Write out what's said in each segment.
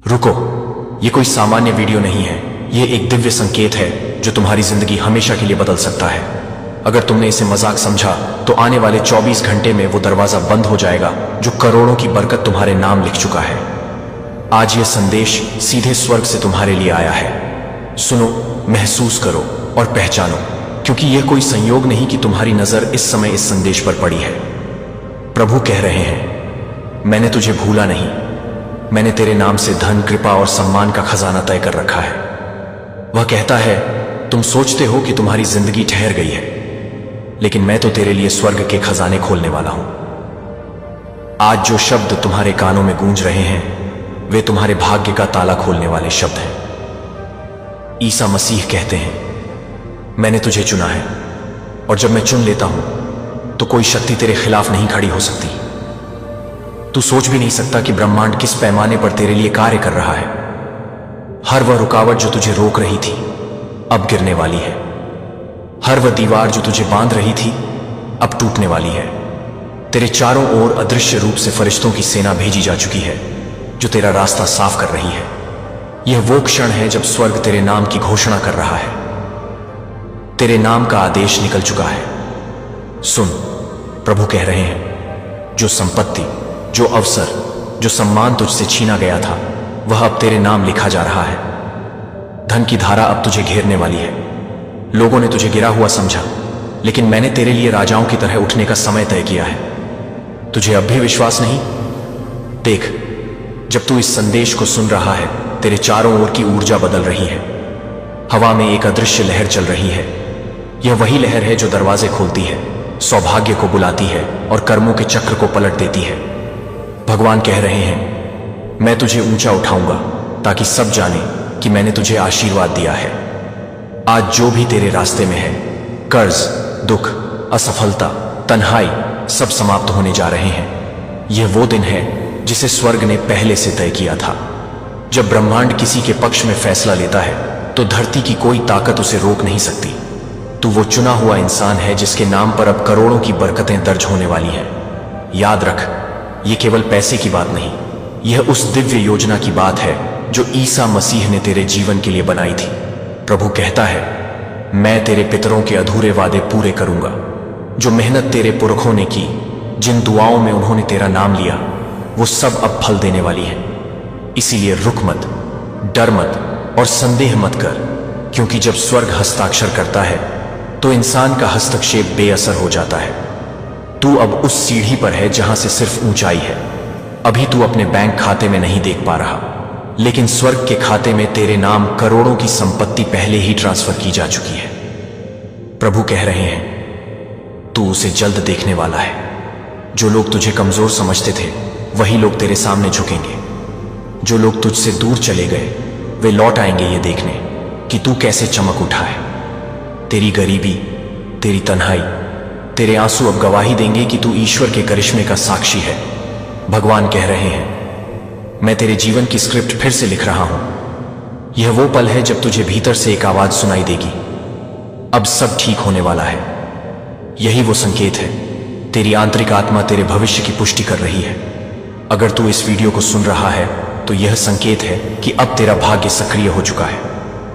रुको, ये कोई सामान्य वीडियो नहीं है। ये एक दिव्य संकेत है जो तुम्हारी जिंदगी हमेशा के लिए बदल सकता है। अगर तुमने इसे मजाक समझा तो आने वाले 24 घंटे में वो दरवाजा बंद हो जाएगा जो करोड़ों की बरकत तुम्हारे नाम लिख चुका है। आज यह संदेश सीधे स्वर्ग से तुम्हारे लिए आया है। सुनो, महसूस करो और पहचानो, क्योंकि यह कोई संयोग नहीं कि तुम्हारी नजर इस समय इस संदेश पर पड़ी है। प्रभु कह रहे हैं, मैंने तुझे भूला नहीं। मैंने तेरे नाम से धन, कृपा और सम्मान का खजाना तय कर रखा है। वह कहता है, तुम सोचते हो कि तुम्हारी जिंदगी ठहर गई है, लेकिन मैं तो तेरे लिए स्वर्ग के खजाने खोलने वाला हूं। आज जो शब्द तुम्हारे कानों में गूंज रहे हैं वे तुम्हारे भाग्य का ताला खोलने वाले शब्द हैं। ईसा मसीह कहते हैं, मैंने तुझे चुना है, और जब मैं चुन लेता हूं तो कोई शक्ति तेरे खिलाफ नहीं खड़ी हो सकती। तू सोच भी नहीं सकता कि ब्रह्मांड किस पैमाने पर तेरे लिए कार्य कर रहा है। हर वह रुकावट जो तुझे रोक रही थी अब गिरने वाली है। हर वह दीवार जो तुझे बांध रही थी अब टूटने वाली है। तेरे चारों ओर अदृश्य रूप से फरिश्तों की सेना भेजी जा चुकी है जो तेरा रास्ता साफ कर रही है। यह वो क्षण है जब स्वर्ग तेरे नाम की घोषणा कर रहा है। तेरे नाम का आदेश निकल चुका है। सुन, प्रभु कह रहे हैं, जो संपत्ति, जो अवसर, जो सम्मान तुझसे छीना गया था वह अब तेरे नाम लिखा जा रहा है। धन की धारा अब तुझे घेरने वाली है। लोगों ने तुझे गिरा हुआ समझा, लेकिन मैंने तेरे लिए राजाओं की तरह उठने का समय तय किया है। तुझे अब भी विश्वास नहीं? देख, जब तू इस संदेश को सुन रहा है तेरे चारों ओर की ऊर्जा बदल रही है। हवा में एक अदृश्य लहर चल रही है। यह वही लहर है जो दरवाजे खोलती है, सौभाग्य को बुलाती है और कर्मों के चक्र को पलट देती है। भगवान कह रहे हैं, मैं तुझे ऊंचा उठाऊंगा ताकि सब जाने कि मैंने तुझे आशीर्वाद दिया है। आज जो भी तेरे रास्ते में है, कर्ज, दुख, असफलता, तन्हाई, सब समाप्त होने जा रहे हैं। यह वो दिन है जिसे स्वर्ग ने पहले से तय किया था। जब ब्रह्मांड किसी के पक्ष में फैसला लेता है तो धरती की कोई ताकत उसे रोक नहीं सकती। तू वो चुना हुआ इंसान है जिसके नाम पर अब करोड़ों की बरकतें दर्ज होने वाली हैं। याद रख, ये केवल पैसे की बात नहीं, यह उस दिव्य योजना की बात है जो ईसा मसीह ने तेरे जीवन के लिए बनाई थी। प्रभु कहता है, मैं तेरे पितरों के अधूरे वादे पूरे करूंगा। जो मेहनत तेरे पुरखों ने की, जिन दुआओं में उन्होंने तेरा नाम लिया, वो सब अब फल देने वाली है। इसीलिए रुक मत, डर मत और संदेह मत कर, क्योंकि जब स्वर्ग हस्ताक्षर करता है तो इंसान का हस्तक्षेप बेअसर हो जाता है। तू अब उस सीढ़ी पर है जहां से सिर्फ ऊंचाई है। अभी तू अपने बैंक खाते में नहीं देख पा रहा, लेकिन स्वर्ग के खाते में तेरे नाम करोड़ों की संपत्ति पहले ही ट्रांसफर की जा चुकी है। प्रभु कह रहे हैं, तू उसे जल्द देखने वाला है। जो लोग तुझे कमजोर समझते थे वही लोग तेरे सामने झुकेंगे। जो लोग तुझसे दूर चले गए वे लौट आएंगे ये देखने कि तू कैसे चमक उठा है। तेरी गरीबी, तेरी तन्हाई, तेरे आंसू अब गवाही देंगे कि तू ईश्वर के करिश्मे का साक्षी है। भगवान कह रहे हैं, मैं तेरे जीवन की स्क्रिप्ट फिर से लिख रहा हूं। यह वो पल है जब तुझे भीतर से एक आवाज सुनाई देगी, अब सब ठीक होने वाला है। यही वो संकेत है। तेरी आंतरिक आत्मा तेरे भविष्य की पुष्टि कर रही है। अगर तू इस वीडियो को सुन रहा है तो यह संकेत है कि अब तेरा भाग्य सक्रिय हो चुका है।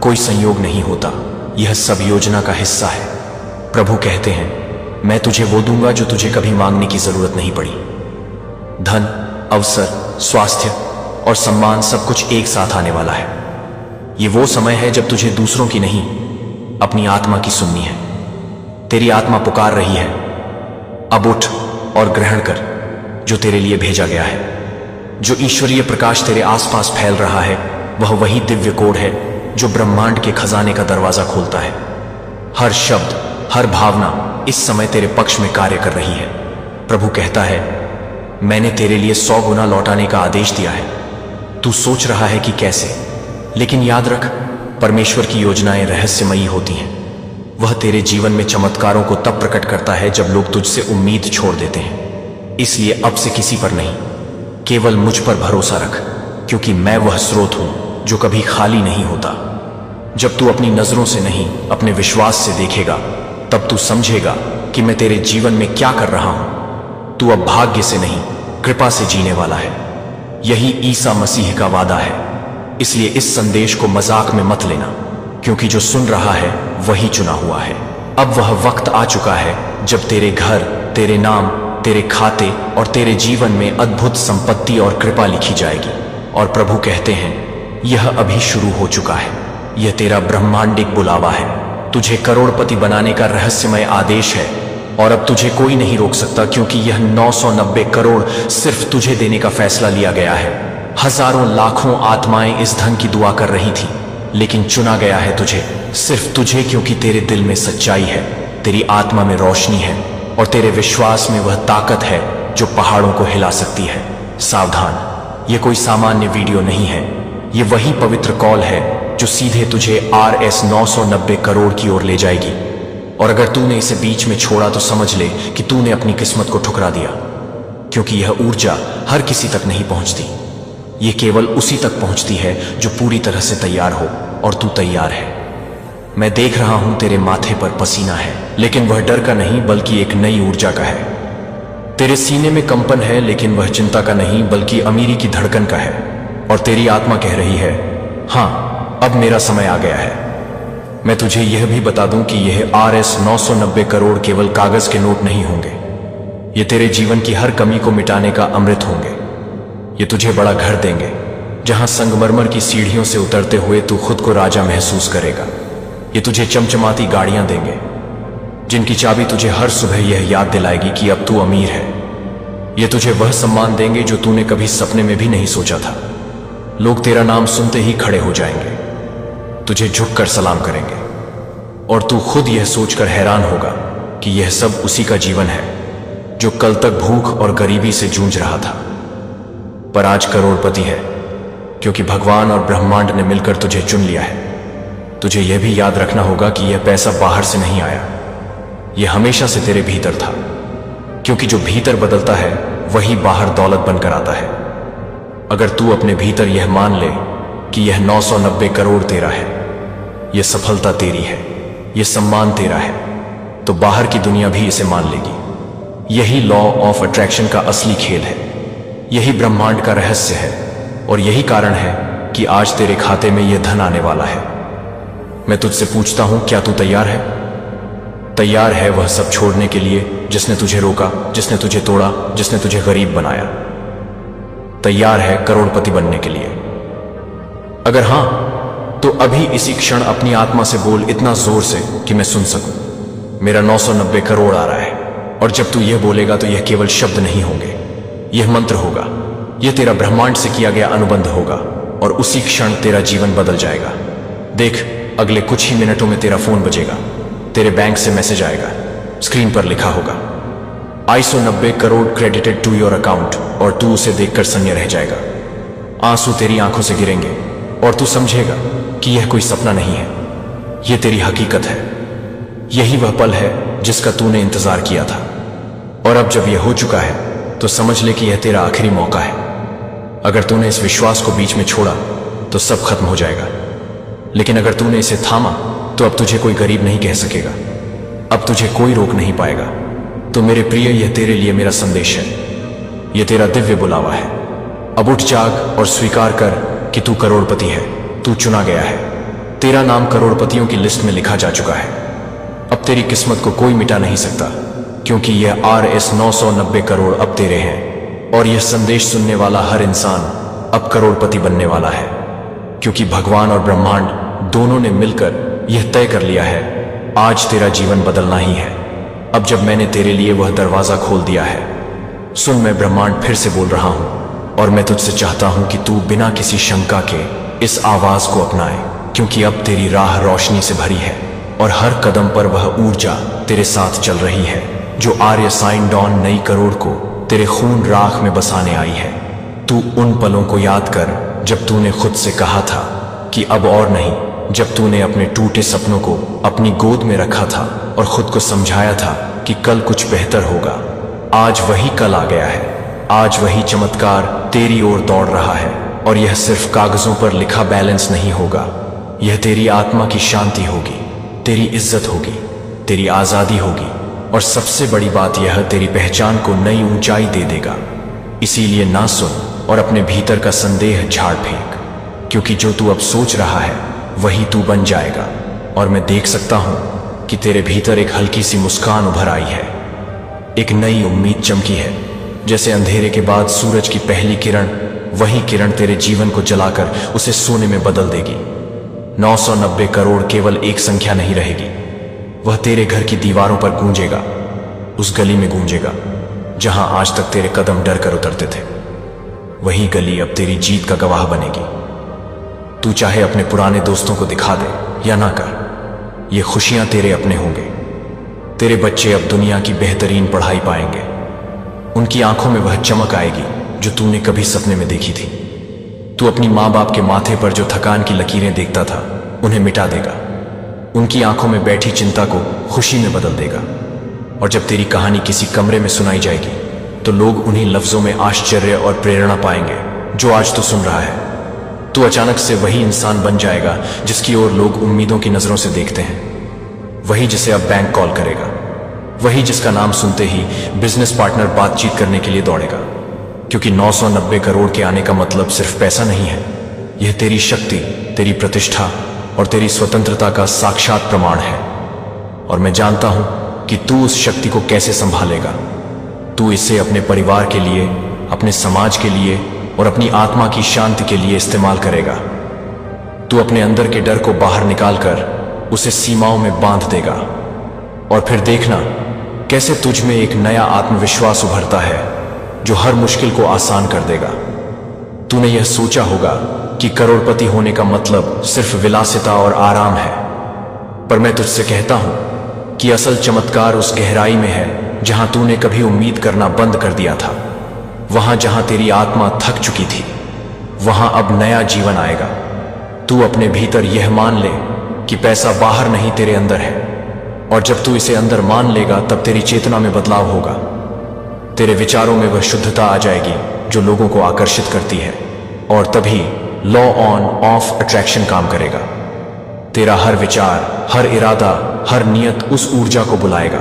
कोई संयोग नहीं होता, यह सब योजना का हिस्सा है। प्रभु कहते हैं, मैं तुझे वो दूंगा जो तुझे कभी मांगने की जरूरत नहीं पड़ी। धन, अवसर, स्वास्थ्य और सम्मान सब कुछ एक साथ आने वाला है। ये वो समय है जब तुझे दूसरों की नहीं, अपनी आत्मा की सुननी है। तेरी आत्मा पुकार रही है, अब उठ और ग्रहण कर जो तेरे लिए भेजा गया है। जो ईश्वरीय प्रकाश तेरे आसपास फैल रहा है वह वही दिव्य कोड है जो ब्रह्मांड के खजाने का दरवाजा खोलता है। हर शब्द, हर भावना इस समय तेरे पक्ष में कार्य कर रही है। प्रभु कहता है, मैंने तेरे लिए 100 गुना लौटाने का आदेश दिया है। तू सोच रहा है कि कैसे, लेकिन याद रख, परमेश्वर की योजनाएं रहस्यमयी होती हैं। वह तेरे जीवन में चमत्कारों को तब प्रकट करता है जब लोग तुझसे उम्मीद छोड़ देते हैं। इसलिए अब से किसी पर नहीं, केवल मुझ पर भरोसा रख, क्योंकि मैं वह स्रोत हूं जो कभी खाली नहीं होता। जब तू अपनी नजरों से नहीं, अपने विश्वास से देखेगा, तब तू समझेगा कि मैं तेरे जीवन में क्या कर रहा हूं। तू अब भाग्य से नहीं, कृपा से जीने वाला है। यही ईसा मसीह का वादा है। इसलिए इस संदेश को मजाक में मत लेना, क्योंकि जो सुन रहा है वही चुना हुआ है। अब वह वक्त आ चुका है जब तेरे घर, तेरे नाम, तेरे खाते और तेरे जीवन में अद्भुत संपत्ति और कृपा लिखी जाएगी। और प्रभु कहते हैं, यह अभी शुरू हो चुका है। यह तेरा ब्रह्मांडिक बुलावा है। तुझे करोड़पति बनाने का रहस्यमय आदेश है और अब तुझे कोई नहीं रोक सकता, क्योंकि यह 990 करोड़ सिर्फ तुझे देने का फैसला लिया गया है। हजारों लाखों आत्माएं इस धन की दुआ कर रही थी, लेकिन चुना गया है तुझे, सिर्फ तुझे, क्योंकि तेरे दिल में सच्चाई है, तेरी आत्मा में रोशनी है और तेरे विश्वास में वह ताकत है जो पहाड़ों को हिला सकती है। सावधान, यह कोई सामान्य वीडियो नहीं है। यह वही पवित्र कॉल है जो सीधे तुझे RS 990 करोड़ की ओर ले जाएगी। और अगर तूने इसे बीच में छोड़ा तो समझ ले कि तूने अपनी किस्मत को ठुकरा दिया, क्योंकि यह ऊर्जा हर किसी तक नहीं पहुंचती। यह केवल उसी तक पहुंचती है जो पूरी तरह से तैयार हो, और तू तैयार है। मैं देख रहा हूं तेरे माथे पर पसीना है, लेकिन वह डर का नहीं बल्कि एक नई ऊर्जा का है। तेरे सीने में कंपन है, लेकिन वह चिंता का नहीं बल्कि अमीरी की धड़कन का है। और तेरी आत्मा कह रही है, हाँ, अब मेरा समय आ गया है। मैं तुझे यह भी बता दूं कि यह RS 990 करोड़ केवल कागज के नोट नहीं होंगे। ये तेरे जीवन की हर कमी को मिटाने का अमृत होंगे। ये तुझे बड़ा घर देंगे, जहां संगमरमर की सीढ़ियों से उतरते हुए तू खुद को राजा महसूस करेगा। ये तुझे चमचमाती गाड़ियां देंगे, जिनकी चाबी तुझे हर सुबह यह याद दिलाएगी कि अब तू अमीर है। ये तुझे वह सम्मान देंगे जो तूने कभी सपने में भी नहीं सोचा था। लोग तेरा नाम सुनते ही खड़े हो जाएंगे, तुझे झुककर सलाम करेंगे, और तू खुद यह सोचकर हैरान होगा कि यह सब उसी का जीवन है जो कल तक भूख और गरीबी से जूझ रहा था, पर आज करोड़पति है, क्योंकि भगवान और ब्रह्मांड ने मिलकर तुझे चुन लिया है। तुझे यह भी याद रखना होगा कि यह पैसा बाहर से नहीं आया, यह हमेशा से तेरे भीतर था, क्योंकि जो भीतर बदलता है वही बाहर दौलत बनकर आता है। अगर तू अपने भीतर यह मान ले कि यह 990 करोड़ तेरा है, यह सफलता तेरी है, यह सम्मान तेरा है, तो बाहर की दुनिया भी इसे मान लेगी। यही लॉ ऑफ अट्रैक्शन का असली खेल है, यही ब्रह्मांड का रहस्य है, और यही कारण है कि आज तेरे खाते में यह धन आने वाला है। मैं तुझसे पूछता हूं, क्या तू तैयार है? तैयार है वह सब छोड़ने के लिए जिसने तुझे रोका, जिसने तुझे तोड़ा, जिसने तुझे गरीब बनाया? तैयार है करोड़पति बनने के लिए? अगर हां, तो अभी इसी क्षण अपनी आत्मा से बोल इतना जोर से कि मैं सुन सकूं, मेरा 990 करोड़ आ रहा है। और जब तू यह बोलेगा तो यह केवल शब्द नहीं होंगे, यह मंत्र होगा, यह तेरा ब्रह्मांड से किया गया अनुबंध होगा, और उसी क्षण तेरा जीवन बदल जाएगा। देख, अगले कुछ ही मिनटों में तेरा फोन बजेगा, तेरे बैंक से मैसेज आएगा, स्क्रीन पर लिखा होगा ISO 90 crore credited to your account, और तू उसे देखकर सन्य रह जाएगा। आंसू तेरी आंखों से गिरेंगे और तू समझेगा कि यह कोई सपना नहीं है, यह तेरी हकीकत है। यही वह पल है जिसका तूने इंतजार किया था, और अब जब यह हो चुका है तो समझ ले कि यह तेरा आखिरी मौका है। अगर तूने इस विश्वास को बीच में छोड़ा तो सब खत्म हो जाएगा, लेकिन अगर तूने इसे थामा तो अब तुझे कोई गरीब नहीं कह सकेगा, अब तुझे कोई रोक नहीं पाएगा। तो मेरे प्रिय, यह तेरे लिए मेरा संदेश है, यह तेरा दिव्य बुलावा है। अब उठ जाग और स्वीकार कर कि तू करोड़पति है, तू चुना गया है, तेरा नाम करोड़पतियों की लिस्ट में लिखा जा चुका है। अब तेरी किस्मत को कोई मिटा नहीं सकता, क्योंकि यह RS 990 करोड़ अब तेरे हैं, और यह संदेश सुनने वाला हर इंसान अब करोड़पति बनने वाला है, क्योंकि भगवान और ब्रह्मांड दोनों ने मिलकर यह तय कर लिया है, आज तेरा जीवन बदलना ही है। अब जब मैंने तेरे लिए वह दरवाजा खोल दिया है, सुन, मैं ब्रह्मांड फिर से बोल रहा हूं, और मैं तुझसे चाहता हूं कि तू बिना किसी शंका के इस आवाज को अपनाए, क्योंकि अब तेरी राह रोशनी से भरी है, और हर कदम पर वह ऊर्जा तेरे साथ चल रही है जो आर्य साइन डॉन नई करोड़ को तेरे खून राख में बसाने आई है। तू उन पलों को याद कर जब तूने खुद से कहा था कि अब और नहीं, जब तूने अपने टूटे सपनों को अपनी गोद में रखा था और खुद को समझाया था कि कल कुछ बेहतर होगा। आज वही कल आ गया है, आज वही चमत्कार तेरी ओर दौड़ रहा है, और यह सिर्फ कागजों पर लिखा बैलेंस नहीं होगा, यह तेरी आत्मा की शांति होगी, तेरी इज्जत होगी, तेरी आजादी होगी, और सबसे बड़ी बात यह तेरी पहचान को नई ऊंचाई दे देगा। इसीलिए ना सुन और अपने भीतर का संदेह झाड़ फेंक। क्योंकि जो तू अब सोच रहा है वही तू बन जाएगा। और मैं देख सकता हूं कि तेरे भीतर एक हल्की सी मुस्कान उभर आई है, एक नई उम्मीद चमकी है। जैसे अंधेरे के बाद सूरज की पहली किरण, वही किरण तेरे जीवन को जलाकर उसे सोने में बदल देगी। 990 करोड़ केवल एक संख्या नहीं रहेगी, वह तेरे घर की दीवारों पर गूंजेगा, उस गली में गूंजेगा जहां आज तक तेरे कदम डर कर उतरते थे। वही गली अब तेरी जीत का गवाह बनेगी। तू चाहे अपने पुराने दोस्तों को दिखा दे या ना कर, ये खुशियां तेरे अपने होंगे। तेरे बच्चे अब दुनिया की बेहतरीन पढ़ाई पाएंगे, उनकी आंखों में वह चमक आएगी जो तूने कभी सपने में देखी थी। तू अपनी माँ बाप के माथे पर जो थकान की लकीरें देखता था उन्हें मिटा देगा, उनकी आंखों में बैठी चिंता को खुशी में बदल देगा। और जब तेरी कहानी किसी कमरे में सुनाई जाएगी तो लोग उन्हीं लफ्जों में आश्चर्य और प्रेरणा पाएंगे जो आज तू सुन रहा है। तू अचानक से वही इंसान बन जाएगा जिसकी ओर लोग उम्मीदों की नजरों से देखते हैं, वही जिसे अब बैंक कॉल करेगा, वही जिसका नाम सुनते ही बिजनेस पार्टनर बातचीत करने के लिए दौड़ेगा। क्योंकि 990 करोड़ के आने का मतलब सिर्फ पैसा नहीं है, यह तेरी शक्ति, तेरी प्रतिष्ठा और तेरी स्वतंत्रता का साक्षात प्रमाण है। और मैं जानता हूं कि तू उस शक्ति को कैसे संभालेगा। तू इसे अपने परिवार के लिए, अपने समाज के लिए और अपनी आत्मा की शांति के लिए इस्तेमाल करेगा। तू अपने अंदर के डर को बाहर निकालकर उसे सीमाओं में बांध देगा। और फिर देखना कैसे तुझ में एक नया आत्मविश्वास उभरता है जो हर मुश्किल को आसान कर देगा। तूने यह सोचा होगा कि करोड़पति होने का मतलब सिर्फ विलासिता और आराम है, पर मैं तुझसे कहता हूं कि असल चमत्कार उस गहराई में है जहां तूने कभी उम्मीद करना बंद कर दिया था। वहां जहां तेरी आत्मा थक चुकी थी, वहां अब नया जीवन आएगा। तू अपने भीतर यह मान ले कि पैसा बाहर नहीं तेरे अंदर है, और जब तू इसे अंदर मान लेगा तब तेरी चेतना में बदलाव होगा। तेरे विचारों में वह शुद्धता आ जाएगी जो लोगों को आकर्षित करती है, और तभी लॉ ऑन ऑफ अट्रैक्शन काम करेगा। तेरा हर विचार, हर इरादा, हर नियत उस ऊर्जा को बुलाएगा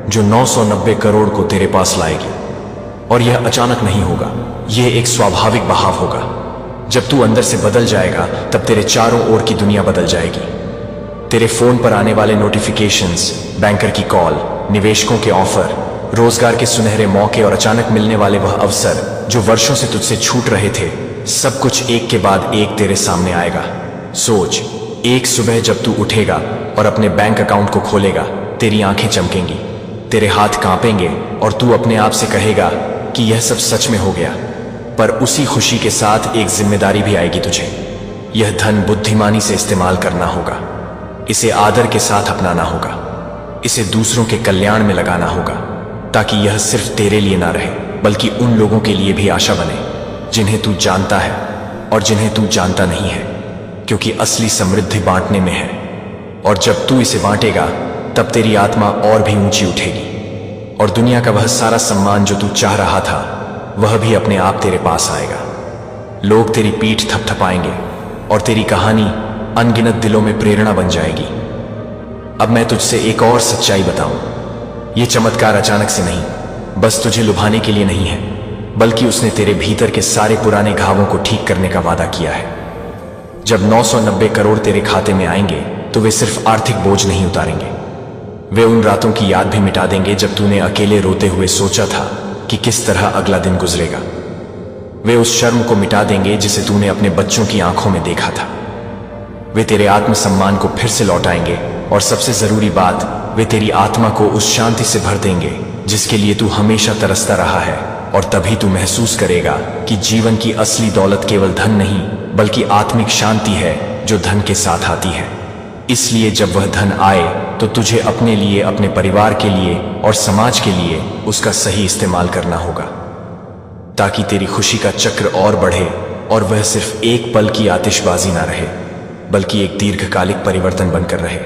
जो 990 करोड़ को तेरे पास लाएगी। और यह अचानक नहीं होगा, यह एक स्वाभाविक बहाव होगा। जब तू अंदर से बदल जाएगा तब तेरे चारों ओर की दुनिया बदल जाएगी। तेरे फोन पर आने वाले नोटिफिकेशंस, बैंकर की कॉल, निवेशकों के ऑफर, रोजगार के सुनहरे मौके और अचानक मिलने वाले वह अवसर जो वर्षों से तुझसे छूट रहे थे, सब कुछ एक के बाद एक तेरे सामने आएगा। सोच, एक सुबह जब तू उठेगा और अपने बैंक अकाउंट को खोलेगा, तेरी आंखें चमकेंगी, तेरे हाथ कांपेंगे और तू अपने आप से कहेगा कि यह सब सच में हो गया। पर उसी खुशी के साथ एक जिम्मेदारी भी आएगी तुझे। यह धन बुद्धिमानी से इस्तेमाल करना होगा, इसे आदर के साथ अपनाना होगा, इसे दूसरों के कल्याण में लगाना होगा, ताकि यह सिर्फ तेरे लिए ना रहे बल्कि उन लोगों के लिए भी आशा बने जिन्हें तू जानता है और जिन्हें तू जानता नहीं है। क्योंकि असली समृद्धि बांटने में है, और जब तू इसे बांटेगा तब तेरी आत्मा और भी ऊंची उठेगी, और दुनिया का वह सारा सम्मान जो तू चाह रहा था वह भी अपने आप तेरे पास आएगा। लोग तेरी पीठ थपथपाएंगे और तेरी कहानी अनगिनत दिलों में प्रेरणा बन जाएगी। अब मैं तुझसे एक और सच्चाई बताऊं, यह चमत्कार अचानक से नहीं, बस तुझे लुभाने के लिए नहीं है, बल्कि उसने तेरे भीतर के सारे पुराने घावों को ठीक करने का वादा किया है। जब 990 करोड़ तेरे खाते में आएंगे तो वे सिर्फ आर्थिक बोझ नहीं उतारेंगे, वे उन रातों की याद भी मिटा देंगे जब तूने अकेले रोते हुए सोचा था कि किस तरह अगला दिन गुजरेगा। वे उस शर्म को मिटा देंगे जिसे तूने अपने बच्चों की आंखों में देखा था। वे तेरे आत्मसम्मान को फिर से लौटाएंगे, और सबसे जरूरी बात, वे तेरी आत्मा को उस शांति से भर देंगे जिसके लिए तू हमेशा तरसता रहा है। और तभी तू महसूस करेगा कि जीवन की असली दौलत केवल धन नहीं बल्कि आत्मिक शांति है जो धन के साथ आती है। इसलिए जब वह धन आए तो तुझे अपने लिए, अपने परिवार के लिए और समाज के लिए उसका सही इस्तेमाल करना होगा, ताकि तेरी खुशी का चक्र और बढ़े और वह सिर्फ एक पल की आतिशबाजी ना रहे बल्कि एक दीर्घकालिक परिवर्तन बनकर रहे।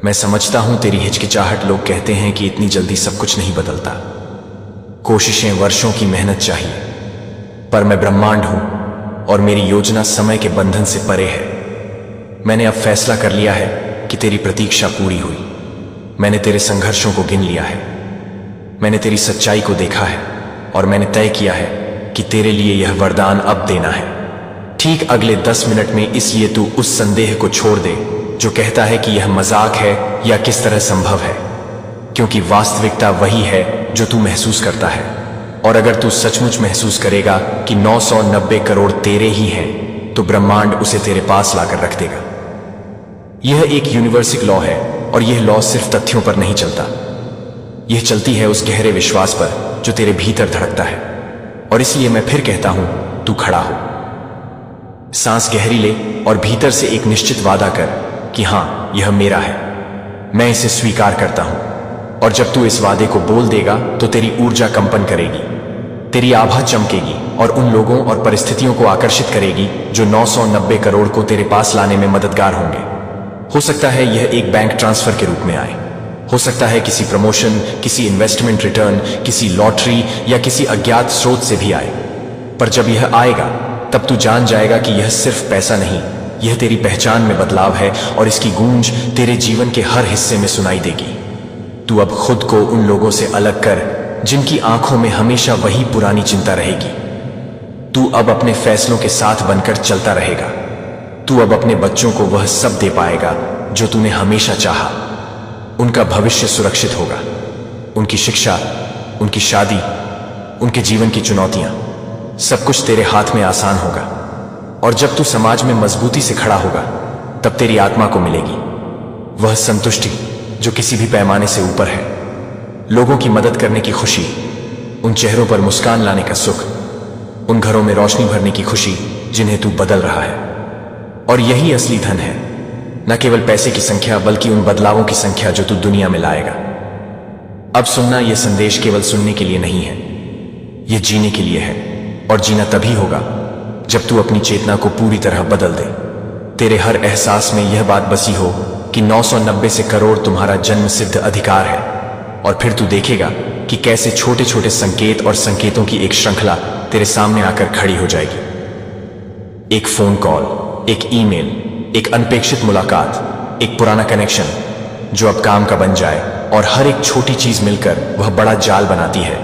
मैं समझता हूं तेरी हिचकिचाहट, लोग कहते हैं कि इतनी जल्दी सब कुछ नहीं बदलता, कोशिशें, वर्षों की मेहनत चाहिए, पर मैं ब्रह्मांड हूं और मेरी योजना समय के बंधन से परे है। मैंने अब फैसला कर लिया है कि तेरी प्रतीक्षा पूरी हुई। मैंने तेरे संघर्षों को गिन लिया है, मैंने तेरी सच्चाई को देखा है, और मैंने तय किया है कि तेरे लिए यह वरदान अब देना है। ठीक अगले 10 मिनट में, इसलिए तू उस संदेह को छोड़ दे जो कहता है कि यह मजाक है या किस तरह संभव है, क्योंकि वास्तविकता वही है जो तू महसूस करता है। और अगर तू सचमुच महसूस करेगा कि 990 करोड़ तेरे ही हैं, तो ब्रह्मांड उसे तेरे पास लाकर रख देगा। यह एक यूनिवर्सल लॉ है, और यह लॉ सिर्फ तथ्यों पर नहीं चलता। यह चलती है उस गहरे विश्वास पर जो तेरे भीतर धड़कता है। और इसलिए मैं फिर कहता हूं, तू खड़ा हो, सांस गहरी ले और भीतर से एक निश्चित वादा कर कि हां, यह मेरा है, मैं इसे स्वीकार करता हूं। और जब तू इस वादे को बोल देगा तो तेरी ऊर्जा कंपन करेगी, तेरी आभा चमकेगी और उन लोगों और परिस्थितियों को आकर्षित करेगी जो 990 करोड़ को तेरे पास लाने में मददगार होंगे। हो सकता है यह एक बैंक ट्रांसफर के रूप में आए, हो सकता है किसी प्रमोशन, किसी इन्वेस्टमेंट रिटर्न, किसी लॉटरी या किसी अज्ञात स्रोत से भी आए। पर जब यह आएगा तब तू जान जाएगा कि यह सिर्फ पैसा नहीं, यह तेरी पहचान में बदलाव है, और इसकी गूंज तेरे जीवन के हर हिस्से में सुनाई देगी। तू अब खुद को उन लोगों से अलग कर जिनकी आंखों में हमेशा वही पुरानी चिंता रहेगी। तू अब अपने फैसलों के साथ बनकर चलता रहेगा। तू अब अपने बच्चों को वह सब दे पाएगा जो तूने हमेशा चाहा। उनका भविष्य सुरक्षित होगा, उनकी शिक्षा, उनकी शादी, उनके जीवन की चुनौतियां, सब कुछ तेरे हाथ में आसान होगा। और जब तू समाज में मजबूती से खड़ा होगा, तब तेरी आत्मा को मिलेगी वह संतुष्टि जो किसी भी पैमाने से ऊपर है, लोगों की मदद करने की खुशी, उन चेहरों पर मुस्कान लाने का सुख, उन घरों में रोशनी भरने की खुशी जिन्हें तू बदल रहा है। और यही असली धन है, न केवल पैसे की संख्या, बल्कि उन बदलावों की संख्या जो तू दुनिया में लाएगा। अब सुनना, यह संदेश केवल सुनने के लिए नहीं है, यह जीने के लिए है। और जीना तभी होगा जब तू अपनी चेतना को पूरी तरह बदल दे। तेरे हर एहसास में यह बात बसी हो कि 990 से करोड़ तुम्हारा जन्म सिद्ध अधिकार है। और फिर तू देखेगा कि कैसे छोटे छोटे संकेत और संकेतों की एक श्रृंखला तेरे सामने आकर खड़ी हो जाएगी। एक फोन कॉल, एक ईमेल, एक अनपेक्षित मुलाकात, एक पुराना कनेक्शन जो अब काम का बन जाए, और हर एक छोटी चीज मिलकर वह बड़ा जाल बनाती है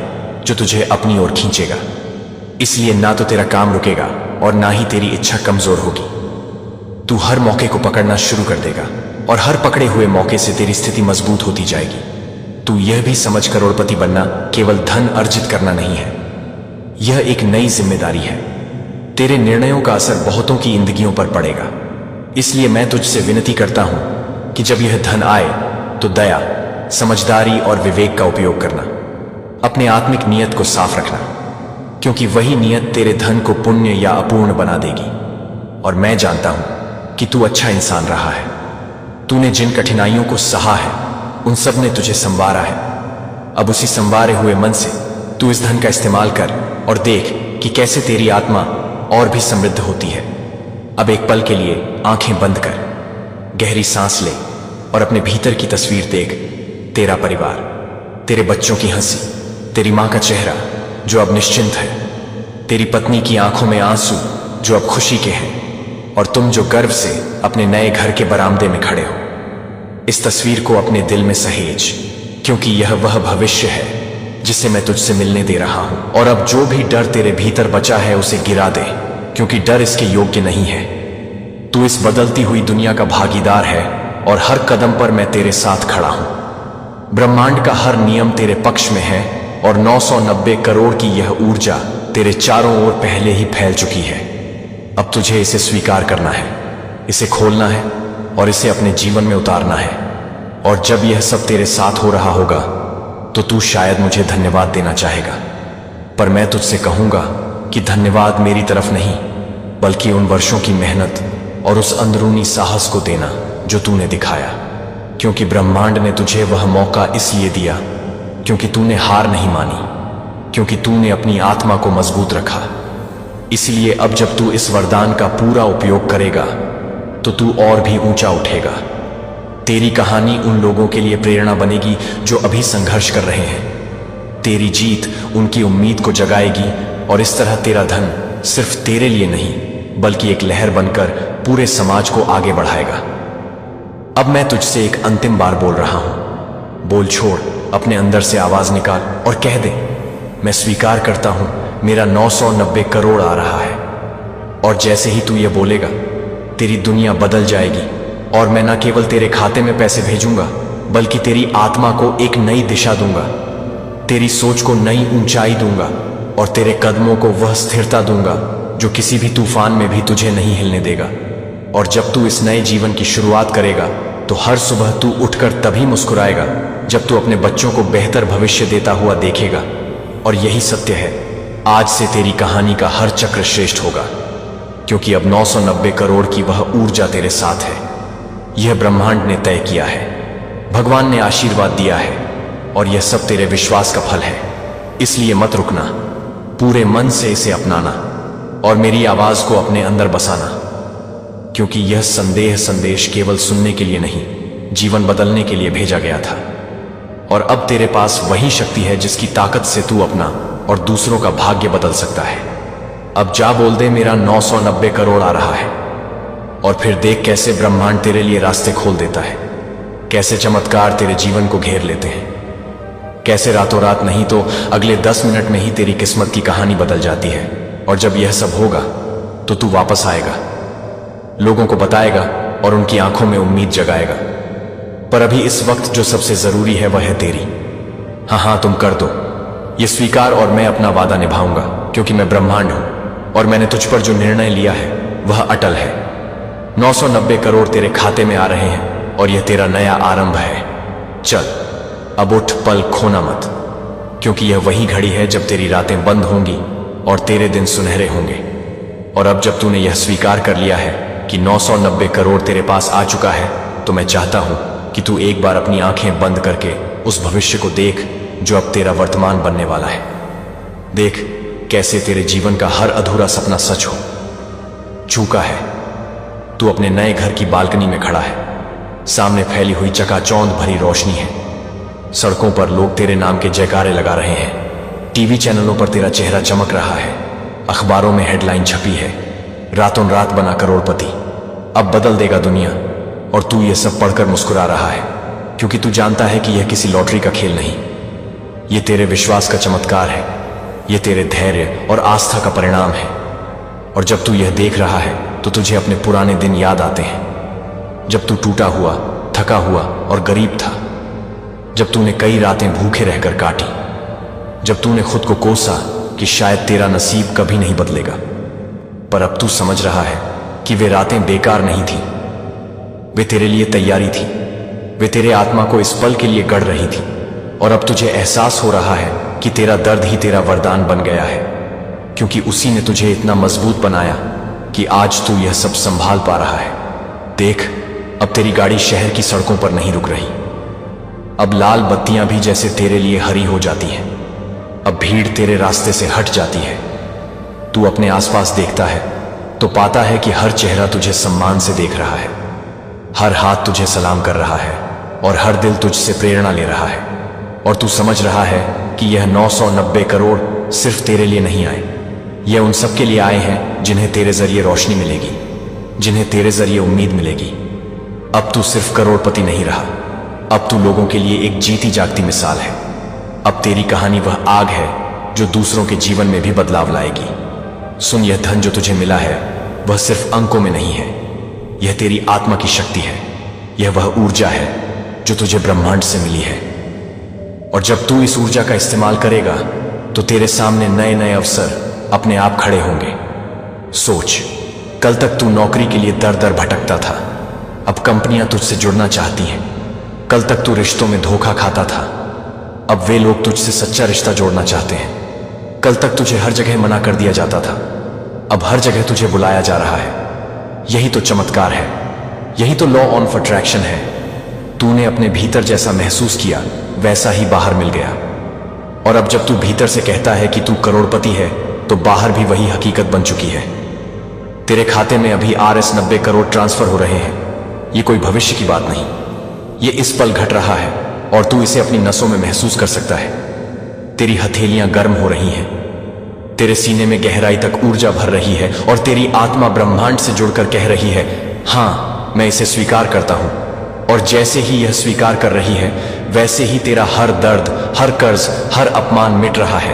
जो तुझे अपनी ओर खींचेगा। इसलिए ना तो तेरा काम रुकेगा और ना ही तेरी इच्छा कमजोर होगी। तू हर मौके को पकड़ना शुरू कर देगा, और हर पकड़े हुए मौके से तेरी स्थिति मजबूत होती जाएगी। तू यह भी समझ, करोड़पति बनना केवल धन अर्जित करना नहीं है, यह एक नई जिम्मेदारी है। तेरे निर्णयों का असर बहुतों की जिंदगियों पर पड़ेगा। इसलिए मैं तुझसे विनती करता हूं कि जब यह धन आए तो दया, समझदारी और विवेक का उपयोग करना। अपने आत्मिक नियत को साफ रखना, क्योंकि वही नियत तेरे धन को पुण्य या अपूर्ण बना देगी। और मैं जानता हूं कि तू अच्छा इंसान रहा है। तूने जिन कठिनाइयों को सहा है, उन सब ने तुझे संवारा है। अब उसी संवारे हुए मन से तू इस धन का इस्तेमाल कर, और देख कि कैसे तेरी आत्मा और भी समृद्ध होती है। अब एक पल के लिए आंखें बंद कर, गहरी सांस ले और अपने भीतर की तस्वीर देख। तेरा परिवार, तेरे बच्चों की हंसी, तेरी मां का चेहरा जो अब निश्चिंत है, तेरी पत्नी की आंखों में आंसू जो अब खुशी के हैं, और तुम जो गर्व से अपने नए घर के बरामदे में खड़े हो। इस तस्वीर को अपने दिल में सहेज, क्योंकि यह वह भविष्य है जिसे मैं तुझसे मिलने दे रहा हूं। और अब जो भी डर तेरे भीतर बचा है उसे गिरा दे, क्योंकि डर इसके योग्य नहीं है। तू इस बदलती हुई दुनिया का भागीदार है, और हर कदम पर मैं तेरे साथ खड़ा हूं। ब्रह्मांड का हर नियम तेरे पक्ष में है, और 990 करोड़ की यह ऊर्जा तेरे चारों ओर पहले ही फैल चुकी है। अब तुझे इसे स्वीकार करना है, इसे खोलना है और इसे अपने जीवन में उतारना है। और जब यह सब तेरे साथ हो रहा होगा तो तू शायद मुझे धन्यवाद देना चाहेगा, पर मैं तुझसे कहूंगा कि धन्यवाद मेरी तरफ नहीं, बल्कि उन वर्षों की मेहनत और उस अंदरूनी साहस को देना जो तूने दिखाया। क्योंकि ब्रह्मांड ने तुझे वह मौका इसलिए दिया क्योंकि तूने हार नहीं मानी, क्योंकि तूने अपनी आत्मा को मजबूत रखा। इसलिए अब जब तू इस वरदान का पूरा उपयोग करेगा तो तू और भी ऊंचा उठेगा। तेरी कहानी उन लोगों के लिए प्रेरणा बनेगी जो अभी संघर्ष कर रहे हैं। तेरी जीत उनकी उम्मीद को जगाएगी, और इस तरह तेरा धन सिर्फ तेरे लिए नहीं बल्कि एक लहर बनकर पूरे समाज को आगे बढ़ाएगा। अब मैं तुझसे एक अंतिम बार बोल रहा हूं, बोल छोड़, अपने अंदर से आवाज निकाल और कह दे, मैं स्वीकार करता हूं मेरा 990 करोड़ आ रहा है। और जैसे ही तू ये बोलेगा, तेरी दुनिया बदल जाएगी और मैं न केवल तेरे खाते में पैसे भेजूंगा, बल्कि तेरी आत्मा को एक नई दिशा दूंगा, तेरी सोच को नई ऊंचाई दूंगा और तेरे कदमों को वह स्थिरता दूंगा जो किसी भी तूफान में भी तुझे नहीं हिलने देगा। और जब तू इस नए जीवन की शुरुआत करेगा तो हर सुबह तू उठकर तभी मुस्कुराएगा जब तू अपने बच्चों को बेहतर भविष्य देता हुआ देखेगा। और यही सत्य है, आज से तेरी कहानी का हर चक्र श्रेष्ठ होगा, क्योंकि अब 990 करोड़ की वह ऊर्जा तेरे साथ है। यह ब्रह्मांड ने तय किया है, भगवान ने आशीर्वाद दिया है और यह सब तेरे विश्वास का फल है। इसलिए मत रुकना, पूरे मन से इसे अपनाना और मेरी आवाज को अपने अंदर बसाना, क्योंकि यह संदेश केवल सुनने के लिए नहीं, जीवन बदलने के लिए भेजा गया था। और अब तेरे पास वही शक्ति है जिसकी ताकत से तू अपना और दूसरों का भाग्य बदल सकता है। अब जा बोल दे, मेरा 990 करोड़ आ रहा है। और फिर देख कैसे ब्रह्मांड तेरे लिए रास्ते खोल देता है, कैसे चमत्कार तेरे जीवन को घेर लेते हैं, कैसे रातों रात नहीं तो अगले 10 मिनट में ही तेरी किस्मत की कहानी बदल जाती है। और जब यह सब होगा तो तू वापस आएगा, लोगों को बताएगा और उनकी आंखों में उम्मीद जगाएगा। पर अभी इस वक्त जो सबसे जरूरी है वह है तेरी। हाँ, तुम कर दो ये स्वीकार और मैं अपना वादा निभाऊंगा, क्योंकि मैं ब्रह्मांड हूं और मैंने तुझ पर जो निर्णय लिया है वह अटल है। 990 करोड़ तेरे खाते में आ रहे हैं और यह तेरा नया आरंभ है। चल अब उठ, पल खोना मत, क्योंकि यह वही घड़ी है जब तेरी रातें बंद होंगी और तेरे दिन सुनहरे होंगे। और अब जब तूने यह स्वीकार कर लिया है कि 990 करोड़ तेरे पास आ चुका है, तो मैं चाहता हूं कि तू एक बार अपनी आंखें बंद करके उस भविष्य को देख जो अब तेरा वर्तमान बनने वाला है। देख कैसे तेरे जीवन का हर अधूरा सपना सच हो चुका है। तू अपने नए घर की बालकनी में खड़ा है, सामने फैली हुई चकाचौंध भरी रोशनी है, सड़कों पर लोग तेरे नाम के जयकारे लगा रहे हैं, टीवी चैनलों पर तेरा चेहरा चमक रहा है, अखबारों में हेडलाइन छपी है, रातों रात बना करोड़पति, अब बदल देगा दुनिया। और तू ये सब पढ़कर मुस्कुरा रहा है, क्योंकि तू जानता है कि यह किसी लॉटरी का खेल नहीं, यह तेरे विश्वास का चमत्कार है, यह तेरे धैर्य और आस्था का परिणाम है। और जब तू यह देख रहा है तो तुझे अपने पुराने दिन याद आते हैं, जब तू टूटा हुआ, थका हुआ और गरीब था, जब तूने कई रातें भूखे रहकर काटी, जब तूने खुद को कोसा कि शायद तेरा नसीब कभी नहीं बदलेगा। पर अब तू समझ रहा है कि वे रातें बेकार नहीं थी, वे तेरे लिए तैयारी थी, वे तेरे आत्मा को इस पल के लिए गढ़ रही थी। और अब तुझे एहसास हो रहा है कि तेरा दर्द ही तेरा वरदान बन गया है, क्योंकि उसी ने तुझे इतना मजबूत बनाया कि आज तू यह सब संभाल पा रहा है। देख, अब तेरी गाड़ी शहर की सड़कों पर नहीं रुक रही, अब लाल बत्तियां भी जैसे तेरे लिए हरी हो जाती हैं, अब भीड़ तेरे रास्ते से हट जाती है। तू अपने आसपास देखता है तो पाता है कि हर चेहरा तुझे सम्मान से देख रहा है, हर हाथ तुझे सलाम कर रहा है और हर दिल तुझसे प्रेरणा ले रहा है। और तू समझ रहा है कि यह 990 करोड़ सिर्फ तेरे लिए नहीं आए, यह उन सब के लिए आए हैं जिन्हें तेरे जरिए रोशनी मिलेगी, जिन्हें तेरे जरिए उम्मीद मिलेगी। अब तू सिर्फ करोड़पति नहीं रहा, अब तू लोगों के लिए एक जीती जागती मिसाल है। अब तेरी कहानी वह आग है जो दूसरों के जीवन में भी बदलाव लाएगी। सुन, यह धन जो तुझे मिला है वह सिर्फ अंकों में नहीं है, यह तेरी आत्मा की शक्ति है, यह वह ऊर्जा है जो तुझे ब्रह्मांड से मिली है। और जब तू इस ऊर्जा का इस्तेमाल करेगा तो तेरे सामने नए नए अवसर अपने आप खड़े होंगे। सोच, कल तक तू नौकरी के लिए दर दर भटकता था, अब कंपनियां तुझसे जुड़ना चाहती हैं। कल तक तू रिश्तों में धोखा खाता था, अब वे लोग तुझसे सच्चा रिश्ता जोड़ना चाहते हैं। कल तक तुझे हर जगह मना कर दिया जाता था, अब हर जगह तुझे बुलाया जा रहा है। यही तो चमत्कार है, यही तो लॉ ऑफ अट्रैक्शन है। तूने अपने भीतर जैसा महसूस किया वैसा ही बाहर मिल गया। और अब जब तू भीतर से कहता है कि तू करोड़पति है तो बाहर भी वही हकीकत बन चुकी है। तेरे खाते में अभी RS 90 करोड़ ट्रांसफर हो रहे हैं। ये कोई भविष्य की बात नहीं, ये इस पल घट रहा है और तू इसे अपनी नसों में महसूस कर सकता है। तेरी हथेलियां गर्म हो रही हैं, तेरे सीने में गहराई तक ऊर्जा भर रही है और तेरी आत्मा ब्रह्मांड से जुड़कर कह रही है, हाँ मैं इसे स्वीकार करता हूं। और जैसे ही यह स्वीकार कर रही है वैसे ही तेरा हर दर्द, हर कर्ज, हर अपमान मिट रहा है।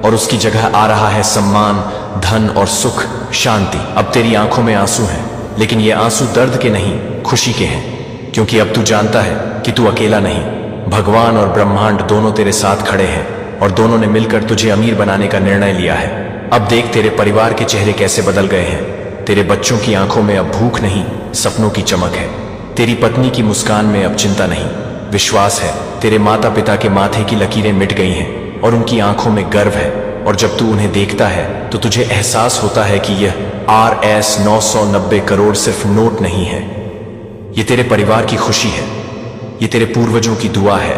और उसकी जगह आ रहा है सम्मान, धन और सुख, शांति। अब तेरी आंखों में आंसू हैं, लेकिन ये आंसू दर्द के नहीं, खुशी के हैं, क्योंकि अब तू जानता है कि तू अकेला नहीं। भगवान और ब्रह्मांड दोनों तेरे साथ खड़े हैं और दोनों ने मिलकर तुझे अमीर बनाने का निर्णय लिया है। अब देख तेरे परिवार के चेहरे कैसे बदल गए हैं। तेरे बच्चों की आंखों में अब भूख नहीं, सपनों की चमक है। तेरी पत्नी की मुस्कान में अब चिंता नहीं, विश्वास है। तेरे माता पिता के माथे की लकीरें मिट गई हैं और उनकी आंखों में गर्व है। और जब तू उन्हें देखता है तो तुझे एहसास होता है कि यह RS 990 करोड़ सिर्फ नोट नहीं है। ये तेरे परिवार की खुशी है, ये तेरे पूर्वजों की दुआ है,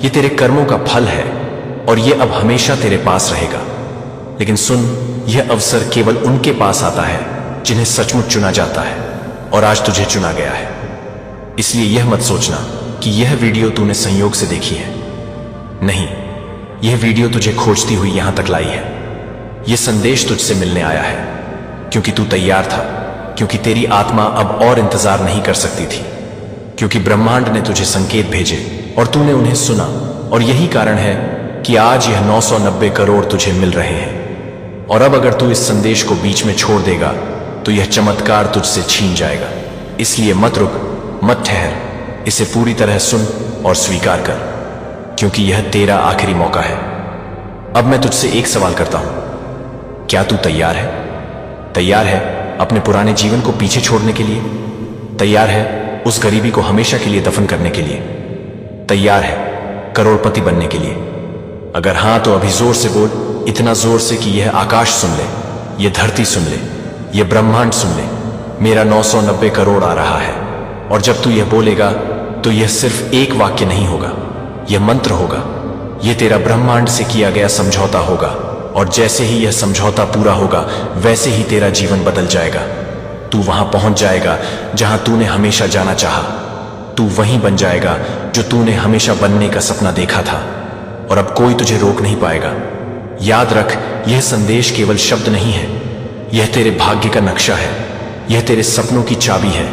ये तेरे कर्मों का फल है और ये अब हमेशा तेरे पास रहेगा। लेकिन सुन, यह अवसर केवल उनके पास आता है जिन्हें सचमुच चुना जाता है, और आज तुझे चुना गया है। इसलिए यह मत सोचना कि यह वीडियो तूने संयोग से देखी है। नहीं, यह वीडियो तुझे खोजती हुई यहां तक लाई है। यह संदेश तुझसे मिलने आया है क्योंकि तू तैयार था, क्योंकि तेरी आत्मा अब और इंतजार नहीं कर सकती थी, क्योंकि ब्रह्मांड ने तुझे संकेत भेजे और तूने उन्हें सुना। और यही कारण है कि आज यह 990 करोड़ तुझे मिल रहे हैं। और अब अगर तू इस संदेश को बीच में छोड़ देगा तो यह चमत्कार तुझसे छीन जाएगा। इसलिए मत रुक, मत ठहर, इसे पूरी तरह सुन और स्वीकार कर, क्योंकि यह तेरा आखिरी मौका है। अब मैं तुझसे एक सवाल करता हूं, क्या तू तैयार है? तैयार है अपने पुराने जीवन को पीछे छोड़ने के लिए? तैयार है उस गरीबी को हमेशा के लिए दफन करने के लिए? तैयार है करोड़पति बनने के लिए? अगर हां तो अभी जोर से बोल, इतना जोर से कि यह आकाश सुन ले, यह धरती सुन ले, यह ब्रह्मांड सुन ले। मेरा 990 करोड़ आ रहा है। और जब तू यह बोलेगा तो यह सिर्फ एक वाक्य नहीं होगा, यह मंत्र होगा। यह तेरा ब्रह्मांड से किया गया समझौता होगा, और जैसे ही यह समझौता पूरा होगा वैसे ही तेरा जीवन बदल जाएगा। तू वहां पहुंच जाएगा जहां तूने हमेशा जाना चाहा। तू वहीं बन जाएगा जो तूने हमेशा बनने का सपना देखा था, और अब कोई तुझे रोक नहीं पाएगा। याद रख, यह संदेश केवल शब्द नहीं है, यह तेरे भाग्य का नक्शा है, यह तेरे सपनों की चाबी है।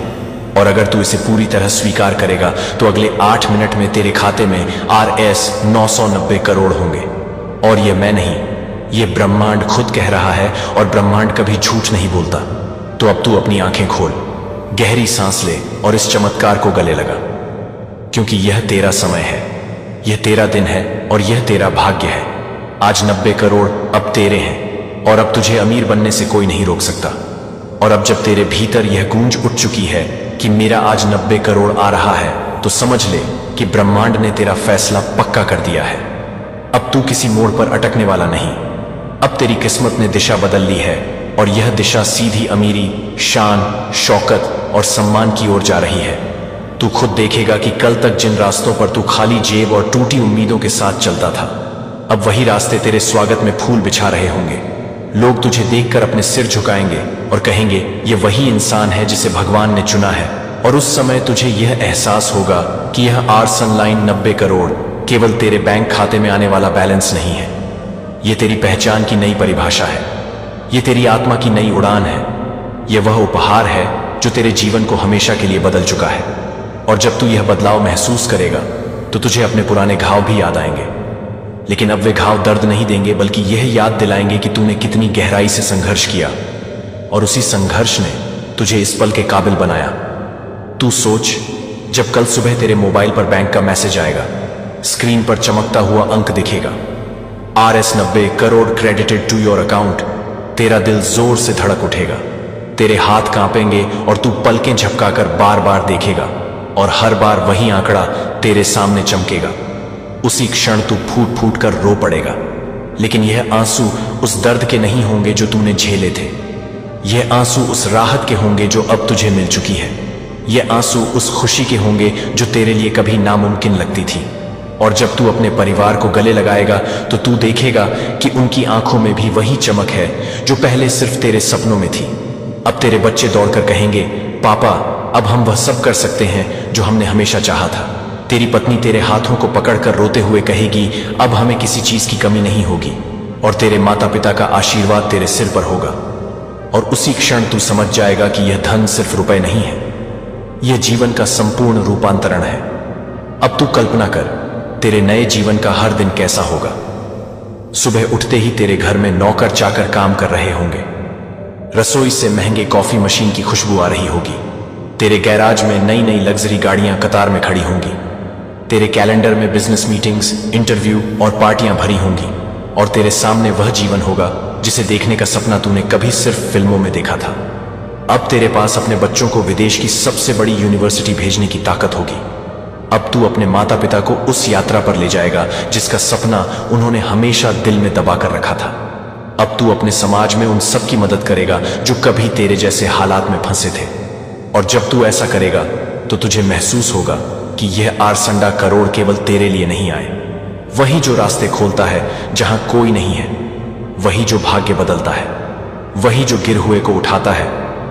और अगर तू इसे पूरी तरह स्वीकार करेगा तो अगले 8 मिनट में तेरे खाते में RS 990 करोड़ होंगे। और यह मैं नहीं, यह ब्रह्मांड खुद कह रहा है, और ब्रह्मांड कभी झूठ नहीं बोलता। तो अब तू अपनी आंखें खोल, गहरी सांस ले और इस चमत्कार को गले लगा, क्योंकि यह तेरा समय है, यह तेरा दिन है और यह तेरा भाग्य है। आज 90 करोड़ अब तेरे हैं, और अब तुझे अमीर बनने से कोई नहीं रोक सकता। और अब जब तेरे भीतर यह गूंज उठ चुकी है कि मेरा आज 90 करोड़ आ रहा है, तो समझ ले कि ब्रह्मांड ने तेरा फैसला पक्का कर दिया है। अब तू किसी मोड़ पर अटकने वाला नहीं। अब तेरी किस्मत ने दिशा बदल ली है, और यह दिशा सीधी अमीरी, शान, शौकत और सम्मान की ओर जा रही है। तू खुद देखेगा कि कल तक जिन रास्तों पर तू खाली जेब और टूटी उम्मीदों के साथ चलता था, अब वही रास्ते तेरे स्वागत में फूल बिछा रहे होंगे। लोग तुझे देखकर अपने सिर झुकाएंगे और कहेंगे, ये वही इंसान है जिसे भगवान ने चुना है। और उस समय तुझे यह एहसास होगा कि यह आर्सन लाइन 90 करोड़ केवल तेरे बैंक खाते में आने वाला बैलेंस नहीं है, यह तेरी पहचान की नई परिभाषा है, यह तेरी आत्मा की नई उड़ान है, यह वह उपहार है जो तेरे जीवन को हमेशा के लिए बदल चुका है। और जब तू यह बदलाव महसूस करेगा तो तुझे अपने पुराने घाव भी याद आएंगे, लेकिन अब वे घाव दर्द नहीं देंगे, बल्कि यह याद दिलाएंगे कि तूने कितनी गहराई से संघर्ष किया, और उसी संघर्ष ने तुझे इस पल के काबिल बनाया। तू सोच, जब कल सुबह तेरे मोबाइल पर बैंक का मैसेज आएगा, स्क्रीन पर चमकता हुआ अंक दिखेगा, RS 90 crore credited to your account, तेरा दिल जोर से धड़क उठेगा, तेरे हाथ कांपेंगे और तू पलकें झपकाकर बार बार देखेगा, और हर बार वही आंकड़ा तेरे सामने चमकेगा। उसी क्षण तू फूट फूट कर रो पड़ेगा, लेकिन यह आंसू उस दर्द के नहीं होंगे जो तूने झेले थे। यह आंसू उस राहत के होंगे जो अब तुझे मिल चुकी है। यह आंसू उस खुशी के होंगे जो तेरे लिए कभी नामुमकिन लगती थी। और जब तू अपने परिवार को गले लगाएगा तो तू देखेगा कि उनकी आंखों में भी वही चमक है जो पहले सिर्फ तेरे सपनों में थी। अब तेरे बच्चे दौड़कर कहेंगे, पापा, अब हम वह सब कर सकते हैं जो हमने हमेशा चाहा था। तेरी पत्नी तेरे हाथों को पकड़कर रोते हुए कहेगी, अब हमें किसी चीज की कमी नहीं होगी। और तेरे माता पिता का आशीर्वाद तेरे सिर पर होगा। और उसी क्षण तू समझ जाएगा कि यह धन सिर्फ रुपए नहीं है, यह जीवन का संपूर्ण रूपांतरण है। अब तू कल्पना कर, तेरे नए जीवन का हर दिन कैसा होगा। सुबह उठते ही तेरे घर में नौकर चाकर काम कर रहे होंगे। रसोई से महंगे कॉफी मशीन की खुशबू आ रही होगी। तेरे गैराज में नई नई लग्जरी गाड़ियां कतार में खड़ी होंगी। तेरे कैलेंडर में बिजनेस मीटिंग्स, इंटरव्यू और पार्टियां भरी होंगी। और तेरे सामने वह जीवन होगा जिसे देखने का सपना तूने कभी सिर्फ फिल्मों में देखा था। अब तेरे पास अपने बच्चों को विदेश की सबसे बड़ी यूनिवर्सिटी भेजने की ताकत होगी। अब तू अपने माता पिता को उस यात्रा पर ले जाएगा जिसका सपना उन्होंने हमेशा दिल में दबा कर रखा था। अब तू अपने समाज में उन सब की मदद करेगा जो कभी तेरे जैसे हालात में फंसे थे। और जब तू ऐसा करेगा तो तुझे महसूस होगा कि यह आरसंडा करोड़ केवल तेरे लिए नहीं आए। वही जो रास्ते खोलता है जहां कोई नहीं है, वही जो भाग्य बदलता है, वही जो गिर हुए को उठाता है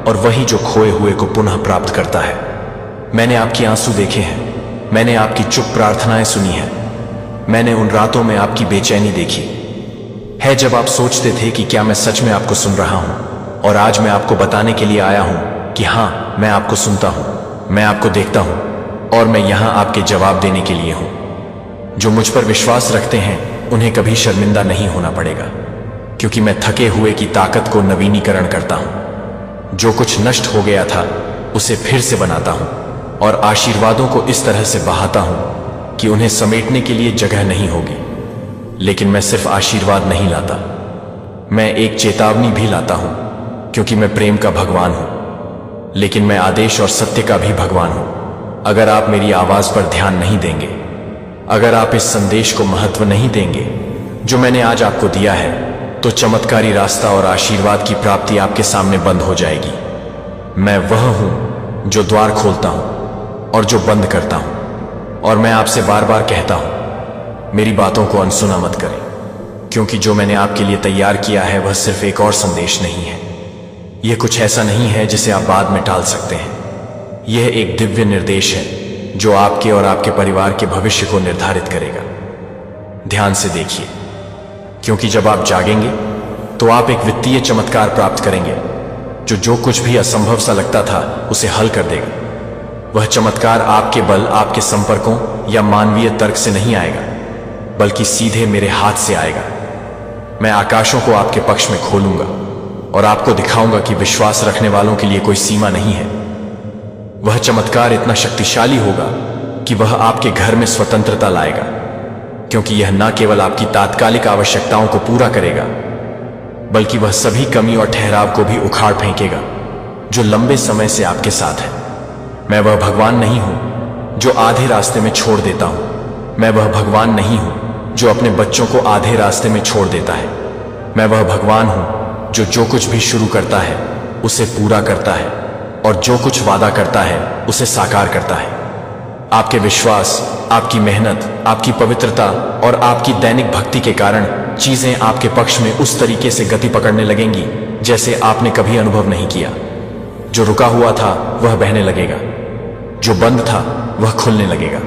और वही जो खोए हुए को पुनः प्राप्त करता है। मैंने आपकी आंसू देखे हैं, मैंने आपकी चुप प्रार्थनाएं सुनी हैं, मैंने उन रातों में आपकी बेचैनी देखी है जब आप सोचते थे कि क्या मैं सच में आपको सुन रहा हूं। और आज मैं आपको बताने के लिए आया हूं कि हां, मैं आपको सुनता हूं, मैं आपको देखता हूं और मैं यहां आपके जवाब देने के लिए हूं। जो मुझ पर विश्वास रखते हैं उन्हें कभी शर्मिंदा नहीं होना पड़ेगा, क्योंकि मैं थके हुए की ताकत को नवीनीकरण करता हूं। जो कुछ नष्ट हो गया था उसे फिर से बनाता हूं और आशीर्वादों को इस तरह से बहाता हूं कि उन्हें समेटने के लिए जगह नहीं होगी। लेकिन मैं सिर्फ आशीर्वाद नहीं लाता, मैं एक चेतावनी भी लाता हूं, क्योंकि मैं प्रेम का भगवान हूं। लेकिन मैं आदेश और सत्य का भी भगवान हूं। अगर आप मेरी आवाज पर ध्यान नहीं देंगे, अगर आप इस संदेश को महत्व नहीं देंगे जो मैंने आज आपको दिया है, तो चमत्कारी रास्ता और आशीर्वाद की प्राप्ति आपके सामने बंद हो जाएगी। मैं वह हूं जो द्वार खोलता हूं और जो बंद करता हूं। और मैं आपसे बार बार कहता हूं, मेरी बातों को अनसुना मत करें, क्योंकि जो मैंने आपके लिए तैयार किया है वह सिर्फ एक और संदेश नहीं है। यह कुछ ऐसा नहीं है जिसे आप बाद में टाल सकते हैं। यह एक दिव्य निर्देश है जो आपके और आपके परिवार के भविष्य को निर्धारित करेगा। ध्यान से देखिए, क्योंकि जब आप जागेंगे तो आप एक वित्तीय चमत्कार प्राप्त करेंगे जो कुछ भी असंभव सा लगता था उसे हल कर देगा। वह चमत्कार आपके बल, आपके संपर्कों या मानवीय तर्क से नहीं आएगा, बल्कि सीधे मेरे हाथ से आएगा। मैं आकाशों को आपके पक्ष में खोलूंगा और आपको दिखाऊंगा कि विश्वास रखने वालों के लिए कोई सीमा नहीं है। वह चमत्कार इतना शक्तिशाली होगा कि वह आपके घर में स्वतंत्रता लाएगा, क्योंकि यह न केवल आपकी तात्कालिक आवश्यकताओं को पूरा करेगा, बल्कि वह सभी कमी और ठहराव को भी उखाड़ फेंकेगा जो लंबे समय से आपके साथ है। मैं वह भगवान नहीं हूं जो आधे रास्ते में छोड़ देता हूं। मैं वह भगवान नहीं हूं जो अपने बच्चों को आधे रास्ते में छोड़ देता है। मैं वह भगवान हूं जो कुछ भी शुरू करता है उसे पूरा करता है और जो कुछ वादा करता है उसे साकार करता है। आपके विश्वास, आपकी मेहनत, आपकी पवित्रता और आपकी दैनिक भक्ति के कारण चीजें आपके पक्ष में उस तरीके से गति पकड़ने लगेंगी जैसे आपने कभी अनुभव नहीं किया। जो रुका हुआ था वह बहने लगेगा, जो बंद था वह खुलने लगेगा,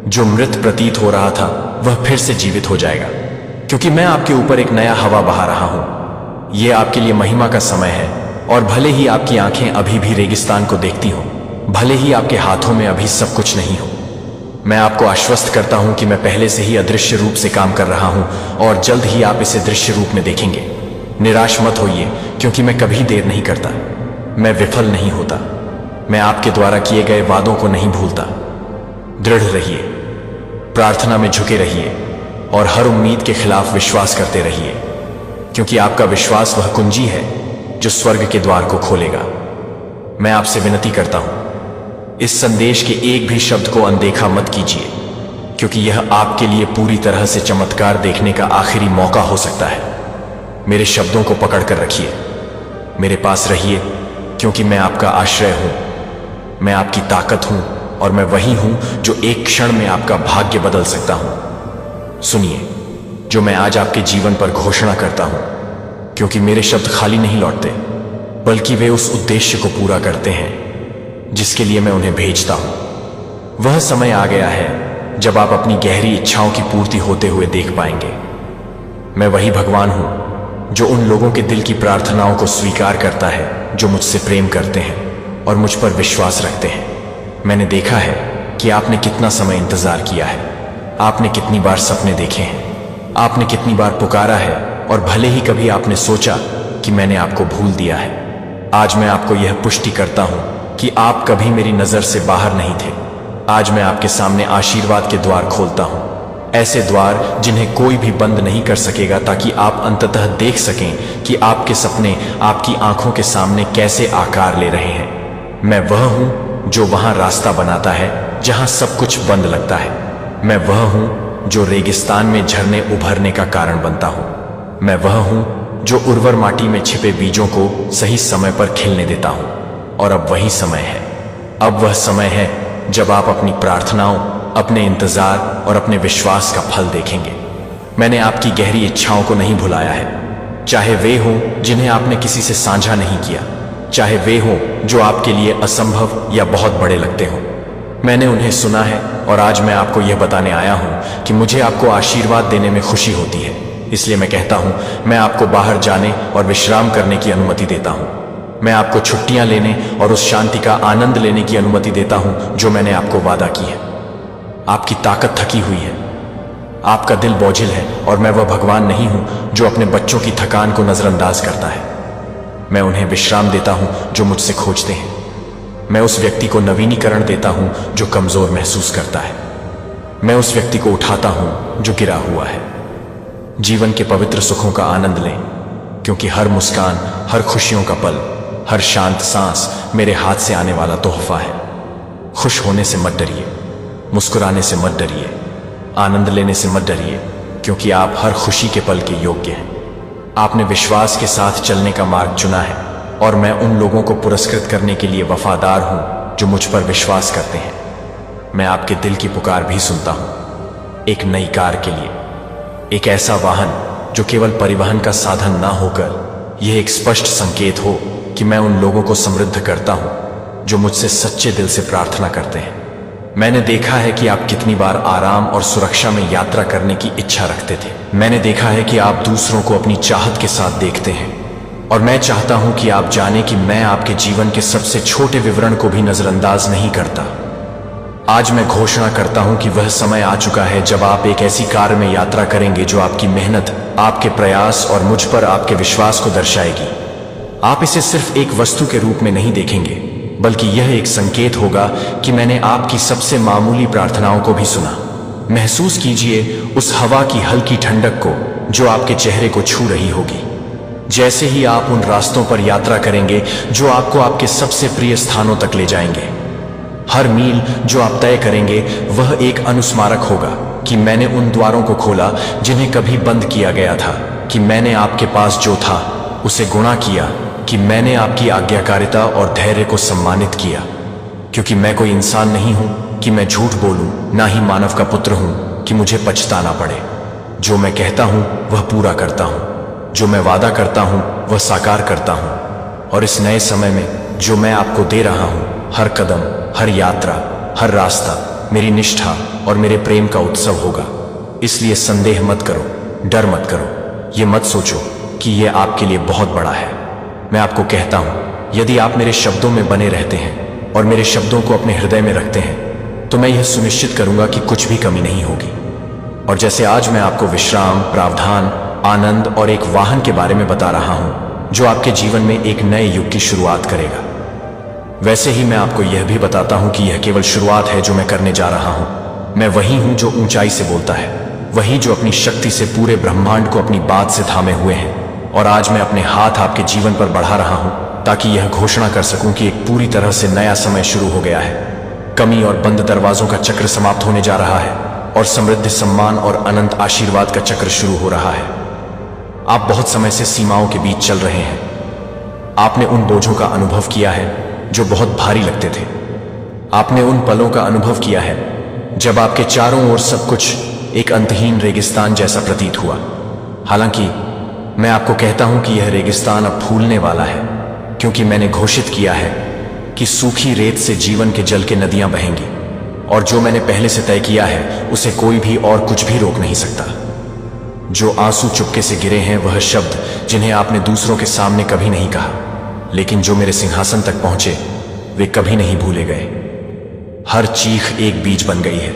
जो मृत प्रतीत हो रहा था वह फिर से जीवित हो जाएगा, क्योंकि मैं आपके ऊपर एक नया हवा बहा रहा हूं। यह आपके लिए महिमा का समय है। और भले ही आपकी आंखें अभी भी रेगिस्तान को देखती हों, भले ही आपके हाथों में अभी सब कुछ नहीं हो, मैं आपको आश्वस्त करता हूं कि मैं पहले से ही अदृश्य रूप से काम कर रहा हूं और जल्द ही आप इसे दृश्य रूप में देखेंगे। निराश मत होइए, क्योंकि मैं कभी देर नहीं करता, मैं विफल नहीं होता, मैं आपके द्वारा किए गए वादों को नहीं भूलता। दृढ़ रहिए, प्रार्थना में झुके रहिए और हर उम्मीद के खिलाफ विश्वास करते रहिए, क्योंकि आपका विश्वास वह कुंजी है जो स्वर्ग के द्वार को खोलेगा। मैं आपसे विनती करता हूं, इस संदेश के एक भी शब्द को अनदेखा मत कीजिए, क्योंकि यह आपके लिए पूरी तरह से चमत्कार देखने का आखिरी मौका हो सकता है। मेरे शब्दों को पकड़ कर रखिए, मेरे पास रहिए, क्योंकि मैं आपका आश्रय हूं, मैं आपकी ताकत हूं और मैं वही हूं जो एक क्षण में आपका भाग्य बदल सकता हूं। सुनिए, जो मैं आज आपके जीवन पर घोषणा करता हूं, क्योंकि मेरे शब्द खाली नहीं लौटते, बल्कि वे उस उद्देश्य को पूरा करते हैं जिसके लिए मैं उन्हें भेजता हूं। वह समय आ गया है जब आप अपनी गहरी इच्छाओं की पूर्ति होते हुए देख पाएंगे। मैं वही भगवान हूं जो उन लोगों के दिल की प्रार्थनाओं को स्वीकार करता है जो मुझसे प्रेम करते हैं और मुझ पर विश्वास रखते हैं। मैंने देखा है कि आपने कितना समय इंतजार किया है, आपने कितनी बार सपने देखे हैं, आपने कितनी बार पुकारा है और भले ही कभी आपने सोचा कि मैंने आपको भूल दिया है, आज मैं आपको यह पुष्टि करता हूं कि आप कभी मेरी नजर से बाहर नहीं थे। आज मैं आपके सामने आशीर्वाद के द्वार खोलता हूं, ऐसे द्वार जिन्हें कोई भी बंद नहीं कर सकेगा, ताकि आप अंततः देख सकें कि आपके सपने आपकी आंखों के सामने कैसे आकार ले रहे हैं। मैं वह हूं जो वहां रास्ता बनाता है जहां सब कुछ बंद लगता है। मैं वह हूं जो रेगिस्तान में झरने उभरने का कारण बनता हूं। मैं वह हूं जो उर्वर माटी में छिपे बीजों को सही समय पर खिलने देता हूं। और अब वही समय है, अब वह समय है जब आप अपनी प्रार्थनाओं, अपने इंतजार और अपने विश्वास का फल देखेंगे। मैंने आपकी गहरी इच्छाओं को नहीं भुलाया है, चाहे वे हों जिन्हें आपने किसी से साझा नहीं किया, चाहे वे हों जो आपके लिए असंभव या बहुत बड़े लगते हों। मैंने उन्हें सुना है और आज मैं आपको यह बताने आया हूं कि मुझे आपको आशीर्वाद देने में खुशी होती है। इसलिए मैं कहता हूं, मैं आपको बाहर जाने और विश्राम करने की अनुमति देता हूं। मैं आपको छुट्टियां लेने और उस शांति का आनंद लेने की अनुमति देता हूं जो मैंने आपको वादा की है। आपकी ताकत थकी हुई है, आपका दिल बोझिल है, और मैं वह भगवान नहीं हूं जो अपने बच्चों की थकान को नजरअंदाज करता है। मैं उन्हें विश्राम देता हूं जो मुझसे खोजते हैं। मैं उस व्यक्ति को नवीनीकरण देता हूं जो कमजोर महसूस करता है। मैं उस व्यक्ति को उठाता हूं जो गिरा हुआ है। जीवन के पवित्र सुखों का आनंद लें, क्योंकि हर मुस्कान, हर खुशियों का पल, हर शांत सांस मेरे हाथ से आने वाला तोहफा है। खुश होने से मत डरिए, मुस्कुराने से मत डरिए, आनंद लेने से मत डरिए, क्योंकि आप हर खुशी के पल के योग्य हैं। आपने विश्वास के साथ चलने का मार्ग चुना है, और मैं उन लोगों को पुरस्कृत करने के लिए वफादार हूं जो मुझ पर विश्वास करते हैं। मैं आपके दिल की पुकार भी सुनता हूं, एक नई कार के लिए, एक ऐसा वाहन जो केवल परिवहन का साधन ना होकर यह एक स्पष्ट संकेत हो कि मैं उन लोगों को समृद्ध करता हूं जो मुझसे सच्चे दिल से प्रार्थना करते हैं। मैंने देखा है कि आप कितनी बार आराम और सुरक्षा में यात्रा करने की इच्छा रखते थे। मैंने देखा है कि आप दूसरों को अपनी चाहत के साथ देखते हैं, और मैं चाहता हूं कि आप जाने कि मैं आपके जीवन के सबसे छोटे विवरण को भी नजरअंदाज नहीं करता। आज मैं घोषणा करता हूं कि वह समय आ चुका है जब आप एक ऐसी कार में यात्रा करेंगे जो आपकी मेहनत, आपके प्रयास और मुझ पर आपके विश्वास को दर्शाएगी। आप इसे सिर्फ एक वस्तु के रूप में नहीं देखेंगे, बल्कि यह एक संकेत होगा कि मैंने आपकी सबसे मामूली प्रार्थनाओं को भी सुना। महसूस कीजिए उस हवा की हल्की ठंडक को जो आपके चेहरे को छू रही होगी, जैसे ही आप उन रास्तों पर यात्रा करेंगे जो आपको आपके सबसे प्रिय स्थानों तक ले जाएंगे। हर मील जो आप तय करेंगे वह एक अनुस्मारक होगा कि मैंने उन द्वारों को खोला जिन्हें कभी बंद किया गया था, कि मैंने आपके पास जो था उसे गुणा किया, कि मैंने आपकी आज्ञाकारिता और धैर्य को सम्मानित किया। क्योंकि मैं कोई इंसान नहीं हूं कि मैं झूठ बोलूं, ना ही मानव का पुत्र हूं कि मुझे पछताना पड़े। जो मैं कहता हूं वह पूरा करता हूं, जो मैं वादा करता हूं वह साकार करता हूं। और इस नए समय में जो मैं आपको दे रहा हूं, हर कदम, हर यात्रा, हर रास्ता मेरी निष्ठा और मेरे प्रेम का उत्सव होगा। इसलिए संदेह मत करो, डर मत करो, ये मत सोचो कि यह आपके लिए बहुत बड़ा है। मैं आपको कहता हूं, यदि आप मेरे शब्दों में बने रहते हैं और मेरे शब्दों को अपने हृदय में रखते हैं, तो मैं यह सुनिश्चित करूंगा कि कुछ भी कमी नहीं होगी। और जैसे आज मैं आपको विश्राम, प्रावधान, आनंद और एक वाहन के बारे में बता रहा हूं जो आपके जीवन में एक नए युग की शुरुआत करेगा, वैसे ही मैं आपको यह भी बताता हूं कि यह केवल शुरुआत है जो मैं करने जा रहा हूं। मैं वही हूं जो ऊंचाई से बोलता है, वही जो अपनी शक्ति से पूरे ब्रह्मांड को अपनी बात से थामे हुए हैं। और आज मैं अपने हाथ आपके जीवन पर बढ़ा रहा हूं ताकि यह घोषणा कर सकूं कि एक पूरी तरह से नया समय शुरू हो गया है। कमी और बंद दरवाजों का चक्र समाप्त होने जा रहा है, और समृद्धि, सम्मान और अनंत आशीर्वाद का चक्र शुरू हो रहा है। आप बहुत समय से सीमाओं के बीच चल रहे हैं। आपने उन बोझों का अनुभव किया है जो बहुत भारी लगते थे। आपने उन पलों का अनुभव किया है जब आपके चारों ओर सब कुछ एक अंतहीन रेगिस्तान जैसा प्रतीत हुआ। हालांकि मैं आपको कहता हूं कि यह रेगिस्तान अब फूलने वाला है, क्योंकि मैंने घोषित किया है कि सूखी रेत से जीवन के जल के नदियां बहेंगी, और जो मैंने पहले से तय किया है उसे कोई भी और कुछ भी रोक नहीं सकता। जो आंसू चुपके से गिरे हैं वह शब्द जिन्हें आपने दूसरों के सामने कभी नहीं कहा, लेकिन जो मेरे सिंहासन तक पहुंचे वे कभी नहीं भूले गए। हर चीख एक बीज बन गई है,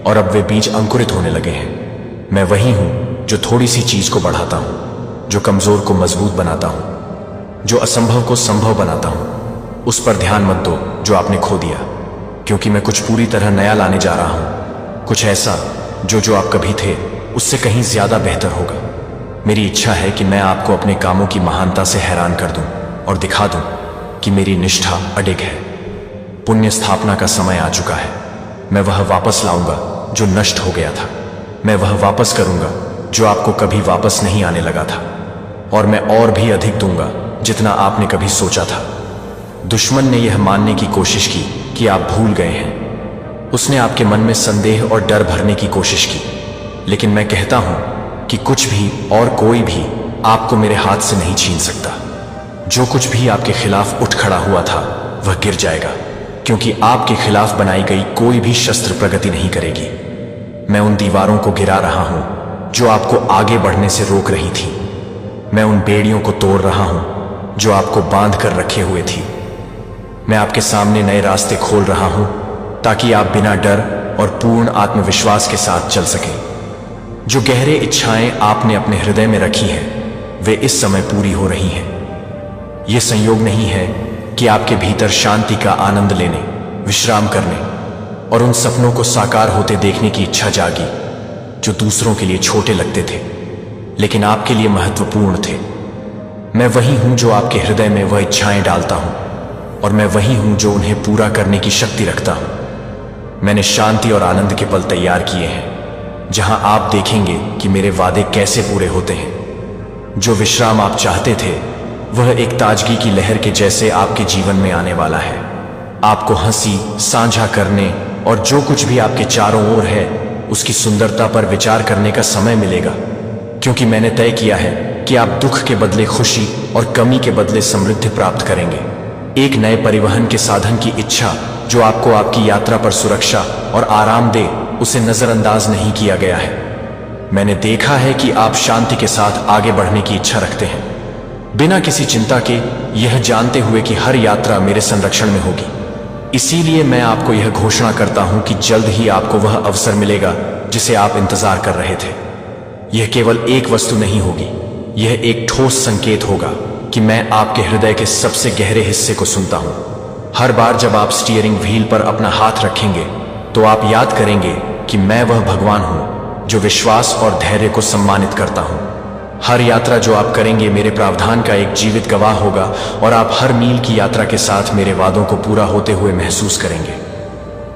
और अब वे बीज अंकुरित होने लगे हैं। मैं वही हूं जो थोड़ी सी चीज को बढ़ाता हूं, जो कमजोर को मजबूत बनाता हूं, जो असंभव को संभव बनाता हूं। उस पर ध्यान मत दो जो आपने खो दिया, क्योंकि मैं कुछ पूरी तरह नया लाने जा रहा हूं, कुछ ऐसा जो आप कभी थे उससे कहीं ज्यादा बेहतर होगा। मेरी इच्छा है कि मैं आपको अपने कामों की महानता से हैरान कर दूं और दिखा दूं कि मेरी निष्ठा अडिग है। पुण्य स्थापना का समय आ चुका है। मैं वह वापस लाऊंगा जो नष्ट हो गया था। मैं वह वापस करूंगा जो आपको कभी वापस नहीं आने लगा था, और मैं और भी अधिक दूंगा जितना आपने कभी सोचा था। दुश्मन ने यह मानने की कोशिश की कि आप भूल गए हैं। उसने आपके मन में संदेह और डर भरने की कोशिश की, लेकिन मैं कहता हूं कि कुछ भी और कोई भी आपको मेरे हाथ से नहीं छीन सकता। जो कुछ भी आपके खिलाफ उठ खड़ा हुआ था वह गिर जाएगा, क्योंकि आपके खिलाफ बनाई गई कोई भी शस्त्र प्रगति नहीं करेगी। मैं उन दीवारों को गिरा रहा हूं जो आपको आगे बढ़ने से रोक रही थी। मैं उन बेड़ियों को तोड़ रहा हूं जो आपको बांध कर रखे हुए थी। मैं आपके सामने नए रास्ते खोल रहा हूं ताकि आप बिना डर और पूर्ण आत्मविश्वास के साथ चल सकें। जो गहरे इच्छाएं आपने अपने हृदय में रखी हैं वे इस समय पूरी हो रही हैं। यह संयोग नहीं है कि आपके भीतर शांति का आनंद लेने, विश्राम करने और उन सपनों को साकार होते देखने की इच्छा जागी जो दूसरों के लिए छोटे लगते थे लेकिन आपके लिए महत्वपूर्ण थे। मैं वही हूं जो आपके हृदय में वह इच्छाएं डालता हूं, और मैं वही हूं जो उन्हें पूरा करने की शक्ति रखता हूं। मैंने शांति और आनंद के पल तैयार किए हैं जहां आप देखेंगे कि मेरे वादे कैसे पूरे होते हैं। जो विश्राम आप चाहते थे वह एक ताजगी की लहर के जैसे आपके जीवन में आने वाला है। आपको हंसी साझा करने और जो कुछ भी आपके चारों ओर है उसकी सुंदरता पर विचार करने का समय मिलेगा, क्योंकि मैंने तय किया है कि आप दुख के बदले खुशी और कमी के बदले समृद्धि प्राप्त करेंगे। एक नए परिवहन के साधन की इच्छा जो आपको आपकी यात्रा पर सुरक्षा और आराम दे, उसे नजरअंदाज नहीं किया गया है। मैंने देखा है कि आप शांति के साथ आगे बढ़ने की इच्छा रखते हैं, बिना किसी चिंता के, यह जानते हुए कि हर यात्रा मेरे संरक्षण में होगी। इसीलिए मैं आपको यह घोषणा करता हूं कि जल्द ही आपको वह अवसर मिलेगा जिसे आप इंतजार कर रहे थे। यह केवल एक वस्तु नहीं होगी, यह एक ठोस संकेत होगा कि मैं आपके हृदय के सबसे गहरे हिस्से को सुनता हूं। हर बार जब आप स्टीयरिंग व्हील पर अपना हाथ रखेंगे तो आप याद करेंगे कि मैं वह भगवान हूं जो विश्वास और धैर्य को सम्मानित करता हूं। हर यात्रा जो आप करेंगे मेरे प्रावधान का एक जीवित गवाह होगा, और आप हर मील की यात्रा के साथ मेरे वादों को पूरा होते हुए महसूस करेंगे।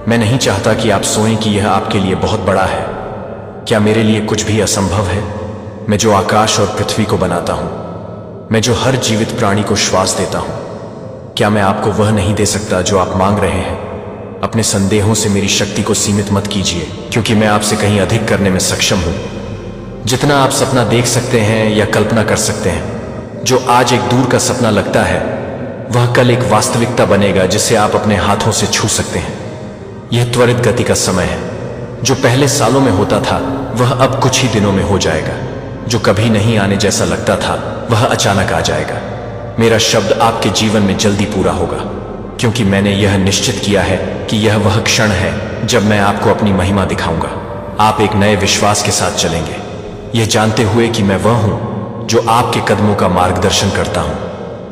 मैं नहीं चाहता कि आप सोएं कि यह आपके लिए बहुत बड़ा है। क्या मेरे लिए कुछ भी असंभव है? मैं जो आकाश और पृथ्वी को बनाता हूं, मैं जो हर जीवित प्राणी को श्वास देता हूं, क्या मैं आपको वह नहीं दे सकता जो आप मांग रहे हैं? अपने संदेहों से मेरी शक्ति को सीमित मत कीजिए, क्योंकि मैं आपसे कहीं अधिक करने में सक्षम हूं। जितना आप सपना देख सकते हैं या कल्पना कर सकते हैं, जो आज एक दूर का सपना लगता है वह कल एक वास्तविकता बनेगा जिसे आप अपने हाथों से छू सकते हैं। यह त्वरित गति का समय है। जो पहले सालों में होता था वह अब कुछ ही दिनों में हो जाएगा। जो कभी नहीं आने जैसा लगता था वह अचानक आ जाएगा। मेरा शब्द आपके जीवन में जल्दी पूरा होगा, क्योंकि मैंने यह निश्चित किया है कि यह वह क्षण है जब मैं आपको अपनी महिमा दिखाऊंगा। आप एक नए विश्वास के साथ चलेंगे, यह जानते हुए कि मैं वह हूं जो आपके कदमों का मार्गदर्शन करता हूं।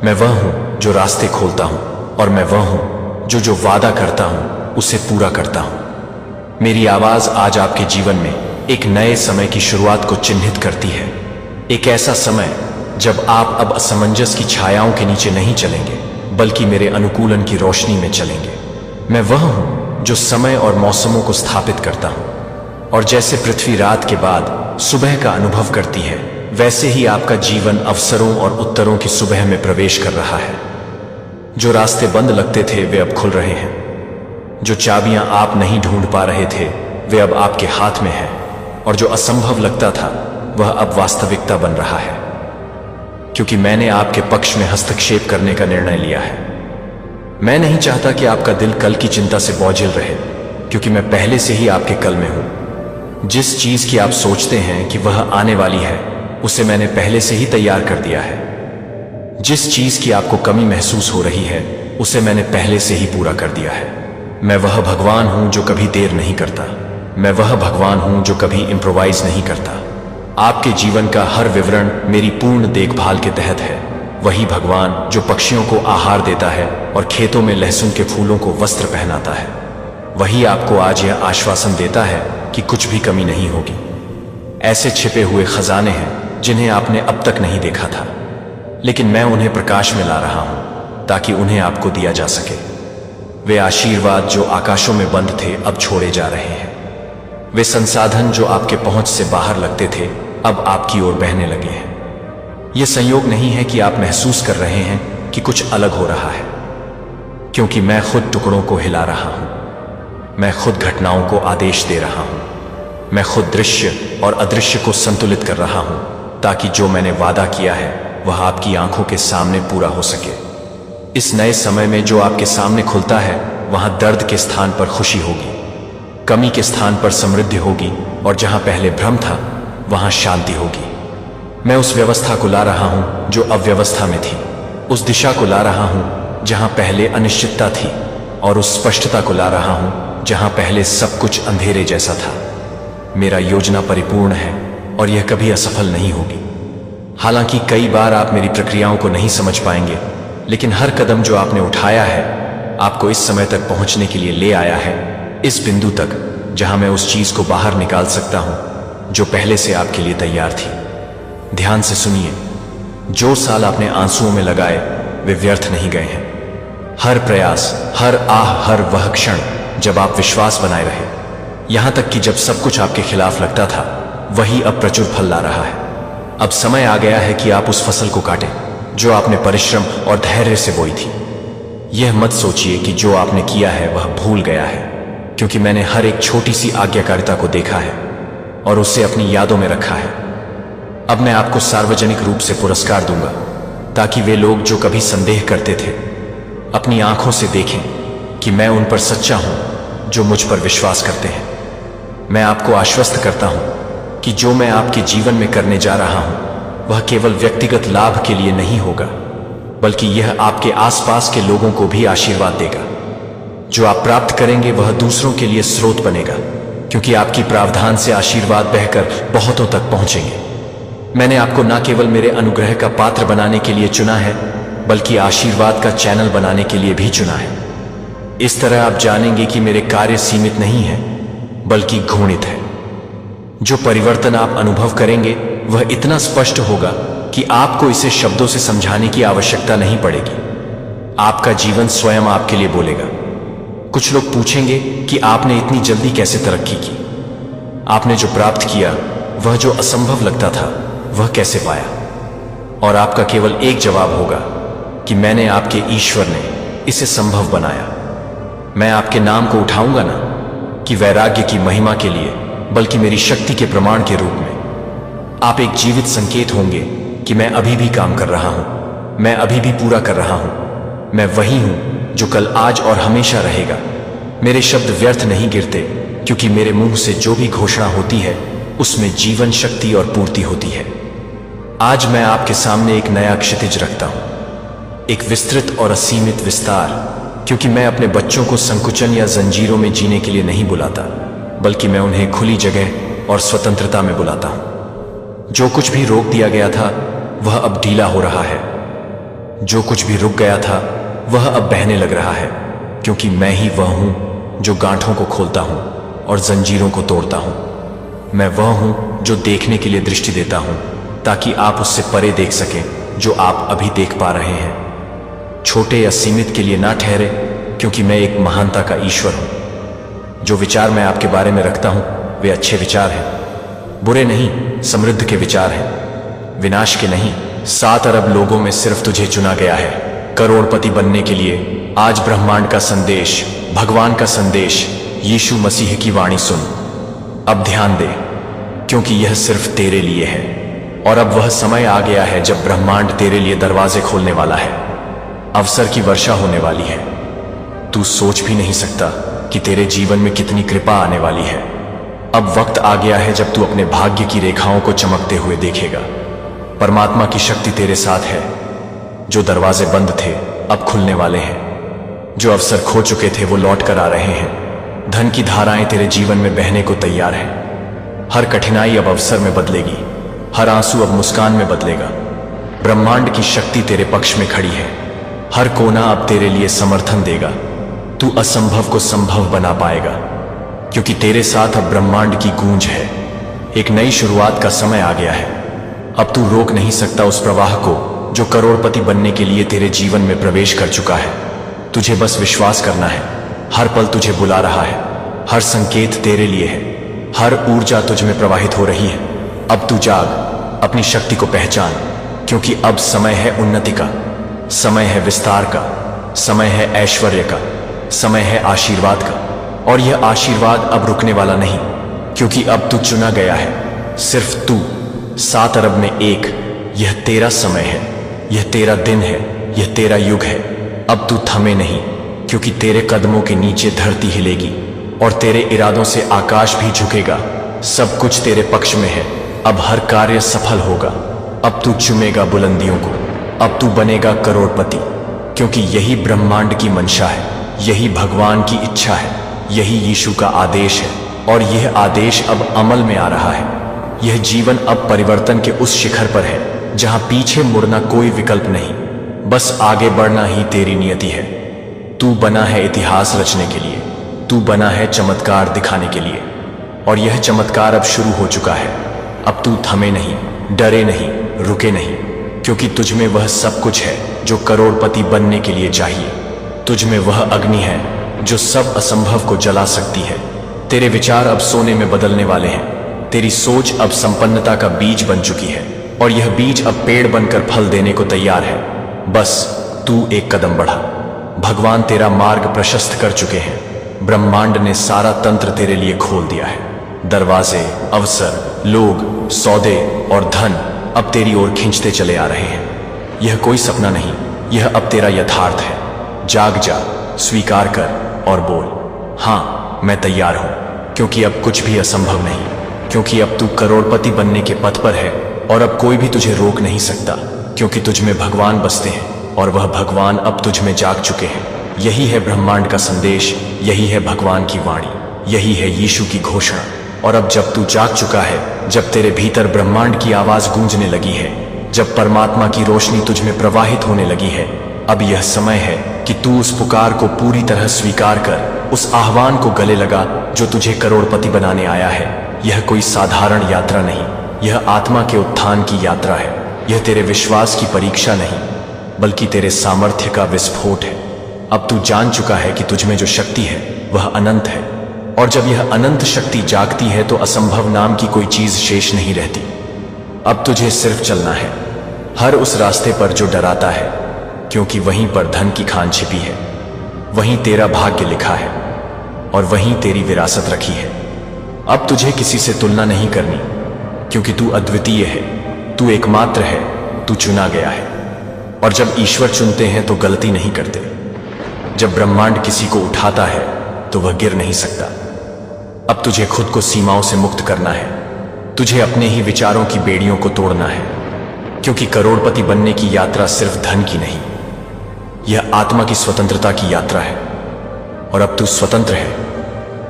मैं वह हूं जो रास्ते खोलता हूं, और मैं वह हूं जो वादा करता हूं उसे पूरा करता हूं। मेरी आवाज आज आपके जीवन में एक नए समय की शुरुआत को चिन्हित करती है। एक ऐसा समय जब आप अब असमंजस की छायाओं के नीचे नहीं चलेंगे, बल्कि मेरे अनुकूलन की रोशनी में चलेंगे। मैं वह हूं जो समय और मौसमों को स्थापित करता हूं, और जैसे पृथ्वी रात के बाद सुबह का अनुभव करती है, वैसे ही आपका जीवन अवसरों और उत्तरों की सुबह में प्रवेश कर रहा है। जो रास्ते बंद लगते थे वे अब खुल रहे हैं। जो चाबियां आप नहीं ढूंढ पा रहे थे वे अब आपके हाथ में है, और जो असंभव लगता था वह अब वास्तविकता बन रहा है, क्योंकि मैंने आपके पक्ष में हस्तक्षेप करने का निर्णय लिया है। मैं नहीं चाहता कि आपका दिल कल की चिंता से बोझिल रहे, क्योंकि मैं पहले से ही आपके कल में हूं। जिस चीज की आप सोचते हैं कि वह आने वाली है, उसे मैंने पहले से ही तैयार कर दिया है। जिस चीज की आपको कमी महसूस हो रही है, उसे मैंने पहले से ही पूरा कर दिया है। मैं वह भगवान हूं जो कभी देर नहीं करता। मैं वह भगवान हूं जो कभी इम्प्रोवाइज नहीं करता। आपके जीवन का हर विवरण मेरी पूर्ण देखभाल के तहत है। वही भगवान जो पक्षियों को आहार देता है और खेतों में लहसुन के फूलों को वस्त्र पहनाता है, वही आपको आज यह आश्वासन देता है कि कुछ भी कमी नहीं होगी। ऐसे छिपे हुए खजाने हैं जिन्हें आपने अब तक नहीं देखा था, लेकिन मैं उन्हें प्रकाश में ला रहा हूं ताकि उन्हें आपको दिया जा सके। वे आशीर्वाद जो आकाशों में बंद थे अब छोड़े जा रहे हैं। वे संसाधन जो आपके पहुंच से बाहर लगते थे अब आपकी ओर बहने लगे हैं। यह संयोग नहीं है कि आप महसूस कर रहे हैं कि कुछ अलग हो रहा है, क्योंकि मैं खुद टुकड़ों को हिला रहा हूं। मैं खुद घटनाओं को आदेश दे रहा हूं। मैं खुद दृश्य और अदृश्य को संतुलित कर रहा हूं ताकि जो मैंने वादा किया है वह आपकी आंखों के सामने पूरा हो सके। इस नए समय में जो आपके सामने खुलता है वहां दर्द के स्थान पर खुशी होगी, कमी के स्थान पर समृद्धि होगी, और जहां पहले भ्रम था वहां शांति होगी। मैं उस व्यवस्था को ला रहा हूं जो अव्यवस्था में थी, उस दिशा को ला रहा हूं जहां पहले अनिश्चितता थी, और उस स्पष्टता को ला रहा हूं जहां पहले सब कुछ अंधेरे जैसा था। मेरा योजना परिपूर्ण है और यह कभी असफल नहीं होगी। हालांकि कई बार आप मेरी प्रक्रियाओं को नहीं समझ पाएंगे, लेकिन हर कदम जो आपने उठाया है आपको इस समय तक पहुंचने के लिए ले आया है, इस बिंदु तक जहां मैं उस चीज को बाहर निकाल सकता हूं जो पहले से आपके लिए तैयार थी। ध्यान से सुनिए, जो साल आपने आंसुओं में लगाए वे व्यर्थ नहीं गए हैं। हर प्रयास, हर आह, हर वह क्षण जब आप विश्वास बनाए रहे, यहां तक कि जब सब कुछ आपके खिलाफ लगता था, वही अब प्रचुर फल ला रहा है। अब समय आ गया है कि आप उस फसल को काटें जो आपने परिश्रम और धैर्य से बोई थी। यह मत सोचिए कि जो आपने किया है वह भूल गया है, क्योंकि मैंने हर एक छोटी सी आज्ञाकारिता को देखा है और उसे अपनी यादों में रखा है। अब मैं आपको सार्वजनिक रूप से पुरस्कार दूंगा ताकि वे लोग जो कभी संदेह करते थे अपनी आंखों से देखें कि मैं उन पर सच्चा हूं जो मुझ पर विश्वास करते हैं। मैं आपको आश्वस्त करता हूं कि जो मैं आपके जीवन में करने जा रहा हूं वह केवल व्यक्तिगत लाभ के लिए नहीं होगा, बल्कि यह आपके आसपास के लोगों को भी आशीर्वाद देगा। जो आप प्राप्त करेंगे वह दूसरों के लिए स्रोत बनेगा, क्योंकि आपकी प्रावधान से आशीर्वाद बहकर बहुतों तक पहुंचेंगे। मैंने आपको न केवल मेरे अनुग्रह का पात्र बनाने के लिए चुना है, बल्कि आशीर्वाद का चैनल बनाने के लिए भी चुना है। इस तरह आप जानेंगे कि मेरे कार्य सीमित नहीं है, बल्कि घूर्णित है। जो परिवर्तन आप अनुभव करेंगे वह इतना स्पष्ट होगा कि आपको इसे शब्दों से समझाने की आवश्यकता नहीं पड़ेगी। आपका जीवन स्वयं आपके लिए बोलेगा। कुछ लोग पूछेंगे कि आपने इतनी जल्दी कैसे तरक्की की। आपने जो प्राप्त किया वह जो असंभव लगता था वह कैसे पाया। और आपका केवल एक जवाब होगा कि मैंने, आपके ईश्वर ने इसे संभव बनाया। मैं आपके नाम को उठाऊंगा ना कि वैराग्य की महिमा के लिए, बल्कि मेरी शक्ति के प्रमाण के रूप में। आप एक जीवित संकेत होंगे कि मैं अभी भी काम कर रहा हूं, मैं अभी भी पूरा कर रहा हूं। मैं वही हूं जो कल, आज और हमेशा रहेगा। मेरे शब्द व्यर्थ नहीं गिरते, क्योंकि मेरे मुंह से जो भी घोषणा होती है उसमें जीवन, शक्ति और पूर्ति होती है। आज मैं आपके सामने एक नया क्षितिज रखता हूं, एक विस्तृत और असीमित विस्तार, क्योंकि मैं अपने बच्चों को संकुचन या जंजीरों में जीने के लिए नहीं बुलाता, बल्कि मैं उन्हें खुली जगह और स्वतंत्रता में बुलाता हूं। जो कुछ भी रोक दिया गया था वह अब ढीला हो रहा है। जो कुछ भी रुक गया था वह अब बहने लग रहा है, क्योंकि मैं ही वह हूं जो गांठों को खोलता हूं और जंजीरों को तोड़ता हूं। मैं वह हूं जो देखने के लिए दृष्टि देता हूं, ताकि आप उससे परे देख सकें जो आप अभी देख पा रहे हैं। छोटे या सीमित के लिए ना ठहरे, क्योंकि मैं एक महानता का ईश्वर हूं। जो विचार मैं आपके बारे में रखता हूं वे अच्छे विचार हैं, बुरे नहीं, समृद्ध के विचार हैं, विनाश के नहीं। 7 अरब लोगों में सिर्फ तुझे चुना गया है करोड़पति बनने के लिए। आज ब्रह्मांड का संदेश, भगवान का संदेश, यीशु मसीह की वाणी सुन। अब ध्यान दे, क्योंकि यह सिर्फ तेरे लिए है, और अब वह समय आ गया है जब ब्रह्मांड तेरे लिए दरवाजे खोलने वाला है। अवसर की वर्षा होने वाली है। तू सोच भी नहीं सकता कि तेरे जीवन में कितनी कृपा आने वाली है। अब वक्त आ गया है जब तू अपने भाग्य की रेखाओं को चमकते हुए देखेगा। परमात्मा की शक्ति तेरे साथ है। जो दरवाजे बंद थे अब खुलने वाले हैं। जो अवसर खो चुके थे वो लौट कर आ रहे हैं। धन की धाराएं तेरे जीवन में बहने को तैयार हैं। हर कठिनाई अब अवसर में बदलेगी। हर आंसू अब मुस्कान में बदलेगा। ब्रह्मांड की शक्ति तेरे पक्ष में खड़ी है। हर कोना अब तेरे लिए समर्थन देगा। तू असंभव को संभव बना पाएगा, क्योंकि तेरे साथ अब ब्रह्मांड की गूंज है। एक नई शुरुआत का समय आ गया है। अब तू रोक नहीं सकता उस प्रवाह को जो करोड़पति बनने के लिए तेरे जीवन में प्रवेश कर चुका है। तुझे बस विश्वास करना है। हर पल तुझे बुला रहा है। हर संकेत तेरे लिए है। हर ऊर्जा तुझ में प्रवाहित हो रही है। अब तू जाग, अपनी शक्ति को पहचान, क्योंकि अब समय है उन्नति का, समय है विस्तार का, समय है ऐश्वर्य का, समय है आशीर्वाद का। और यह आशीर्वाद अब रुकने वाला नहीं, क्योंकि अब तू चुना गया है। सिर्फ तू, 7 अरब में एक। यह तेरा समय है, यह तेरा दिन है, यह तेरा युग है। अब तू थमे नहीं, क्योंकि तेरे कदमों के नीचे धरती हिलेगी और तेरे इरादों से आकाश भी झुकेगा। सब कुछ तेरे पक्ष में है। अब हर कार्य सफल होगा। अब तू चुमेगा बुलंदियों को। अब तू बनेगा करोड़पति, क्योंकि यही ब्रह्मांड की मंशा है, यही भगवान की इच्छा है, यही यीशु का आदेश है। और यह आदेश अब अमल में आ रहा है। यह जीवन अब परिवर्तन के उस शिखर पर है जहां पीछे मुड़ना कोई विकल्प नहीं, बस आगे बढ़ना ही तेरी नियति है। तू बना है इतिहास रचने के लिए। तू बना है चमत्कार दिखाने के लिए, और यह चमत्कार अब शुरू हो चुका है। अब तू थमे नहीं, डरे नहीं, रुके नहीं, क्योंकि तुझ में वह सब कुछ है जो करोड़पति बनने के लिए चाहिए। तुझ में वह अग्नि है जो सब असंभव को जला सकती है। तेरे विचार अब सोने में बदलने वाले हैं। तेरी सोच अब संपन्नता का बीज बन चुकी है, और यह बीज अब पेड़ बनकर फल देने को तैयार है। बस तू एक कदम बढ़ा। भगवान तेरा मार्ग प्रशस्त कर चुके हैं। ब्रह्मांड ने सारा तंत्र तेरे लिए खोल दिया है। दरवाजे, अवसर, लोग, सौदे और धन अब तेरी ओर खींचते चले आ रहे हैं। यह कोई सपना नहीं, यह अब तेरा यथार्थ है। जाग जा, स्वीकार कर और बोल, हाँ मैं तैयार हूं, क्योंकि अब कुछ भी असंभव नहीं, क्योंकि अब तू करोड़पति बनने के पथ पर है। और अब कोई भी तुझे रोक नहीं सकता, क्योंकि तुझ में भगवान बसते हैं, और वह भगवान अब तुझ में जाग चुके हैं। यही है ब्रह्मांड का संदेश, यही है भगवान की वाणी, यही है यीशु की घोषणा। और अब जब तू जाग चुका है, जब तेरे भीतर ब्रह्मांड की आवाज गूंजने लगी है, जब परमात्मा की रोशनी तुझ में प्रवाहित होने लगी है, अब यह समय है कि तू उस पुकार को पूरी तरह स्वीकार कर, उस आह्वान को गले लगा जो तुझे करोड़पति बनाने आया है। यह कोई साधारण यात्रा नहीं, यह आत्मा के उत्थान की यात्रा है। यह तेरे विश्वास की परीक्षा नहीं, बल्कि तेरे सामर्थ्य का विस्फोट है। अब तू जान चुका है कि तुझ में जो शक्ति है वह अनंत है, और जब यह अनंत शक्ति जागती है तो असंभव नाम की कोई चीज शेष नहीं रहती। अब तुझे सिर्फ चलना है, हर उस रास्ते पर जो डराता है, क्योंकि वहीं पर धन की खान छिपी है, वहीं तेरा भाग्य लिखा है, और वहीं तेरी विरासत रखी है। अब तुझे किसी से तुलना नहीं करनी, क्योंकि तू अद्वितीय है, तू एकमात्र है, तू चुना गया है। और जब ईश्वर चुनते हैं तो गलती नहीं करते। जब ब्रह्मांड किसी को उठाता है तो वह गिर नहीं सकता। अब तुझे खुद को सीमाओं से मुक्त करना है। तुझे अपने ही विचारों की बेड़ियों को तोड़ना है, क्योंकि करोड़पति बनने की यात्रा सिर्फ धन की नहीं, यह आत्मा की स्वतंत्रता की यात्रा है। और अब तू स्वतंत्र है,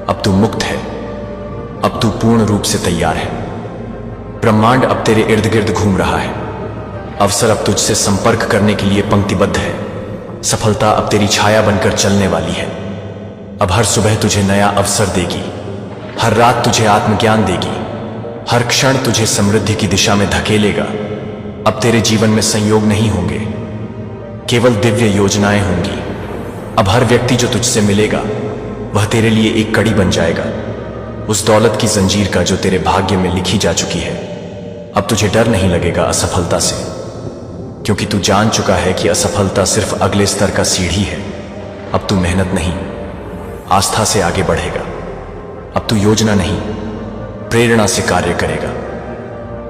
अब तू मुक्त है, अब तू पूर्ण रूप से तैयार है। ब्रह्मांड अब तेरे इर्द गिर्द घूम रहा है। अवसर अब तुझसे संपर्क करने के लिए पंक्तिबद्ध है। सफलता अब तेरी छाया बनकर चलने वाली है। अब हर सुबह तुझे नया अवसर देगी, हर रात तुझे आत्मज्ञान देगी, हर क्षण तुझे समृद्धि की दिशा में धकेलेगा। अब तेरे जीवन में संयोग नहीं होंगे, केवल दिव्य योजनाएं होंगी। अब हर व्यक्ति जो तुझसे मिलेगा वह तेरे लिए एक कड़ी बन जाएगा, उस दौलत की जंजीर का जो तेरे भाग्य में लिखी जा चुकी है। अब तुझे डर नहीं लगेगा असफलता से, क्योंकि तू जान चुका है कि असफलता सिर्फ अगले स्तर का सीढ़ी है। अब तू मेहनत नहीं, आस्था से आगे बढ़ेगा। अब तू योजना नहीं, प्रेरणा से कार्य करेगा,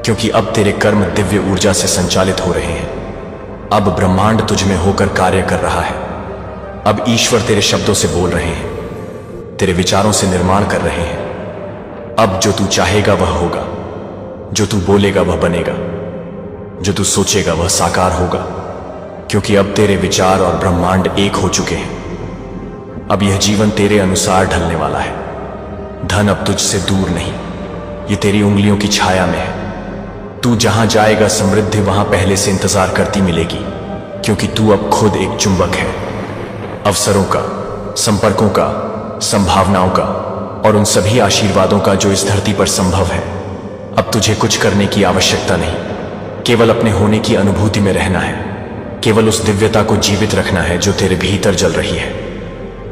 क्योंकि अब तेरे कर्म दिव्य ऊर्जा से संचालित हो रहे हैं। अब ब्रह्मांड तुझ में होकर कार्य कर रहा है। अब ईश्वर तेरे शब्दों से बोल रहे हैं, तेरे विचारों से निर्माण कर रहे हैं। अब जो तू चाहेगा वह होगा, जो तू बोलेगा वह बनेगा, जो तू सोचेगा वह साकार होगा, क्योंकि अब तेरे विचार और ब्रह्मांड एक हो चुके हैं। अब यह जीवन तेरे अनुसार ढलने वाला है। धन अब तुझसे दूर नहीं, ये तेरी उंगलियों की छाया में है। तू जहां जाएगा समृद्धि वहां पहले से इंतजार करती मिलेगी, क्योंकि तू अब खुद एक चुंबक है। अवसरों का, संपर्कों का, संभावनाओं का और उन सभी आशीर्वादों का जो इस धरती पर संभव है। अब तुझे कुछ करने की आवश्यकता नहीं, केवल अपने होने की अनुभूति में रहना है। केवल उस दिव्यता को जीवित रखना है जो तेरे भीतर जल रही है।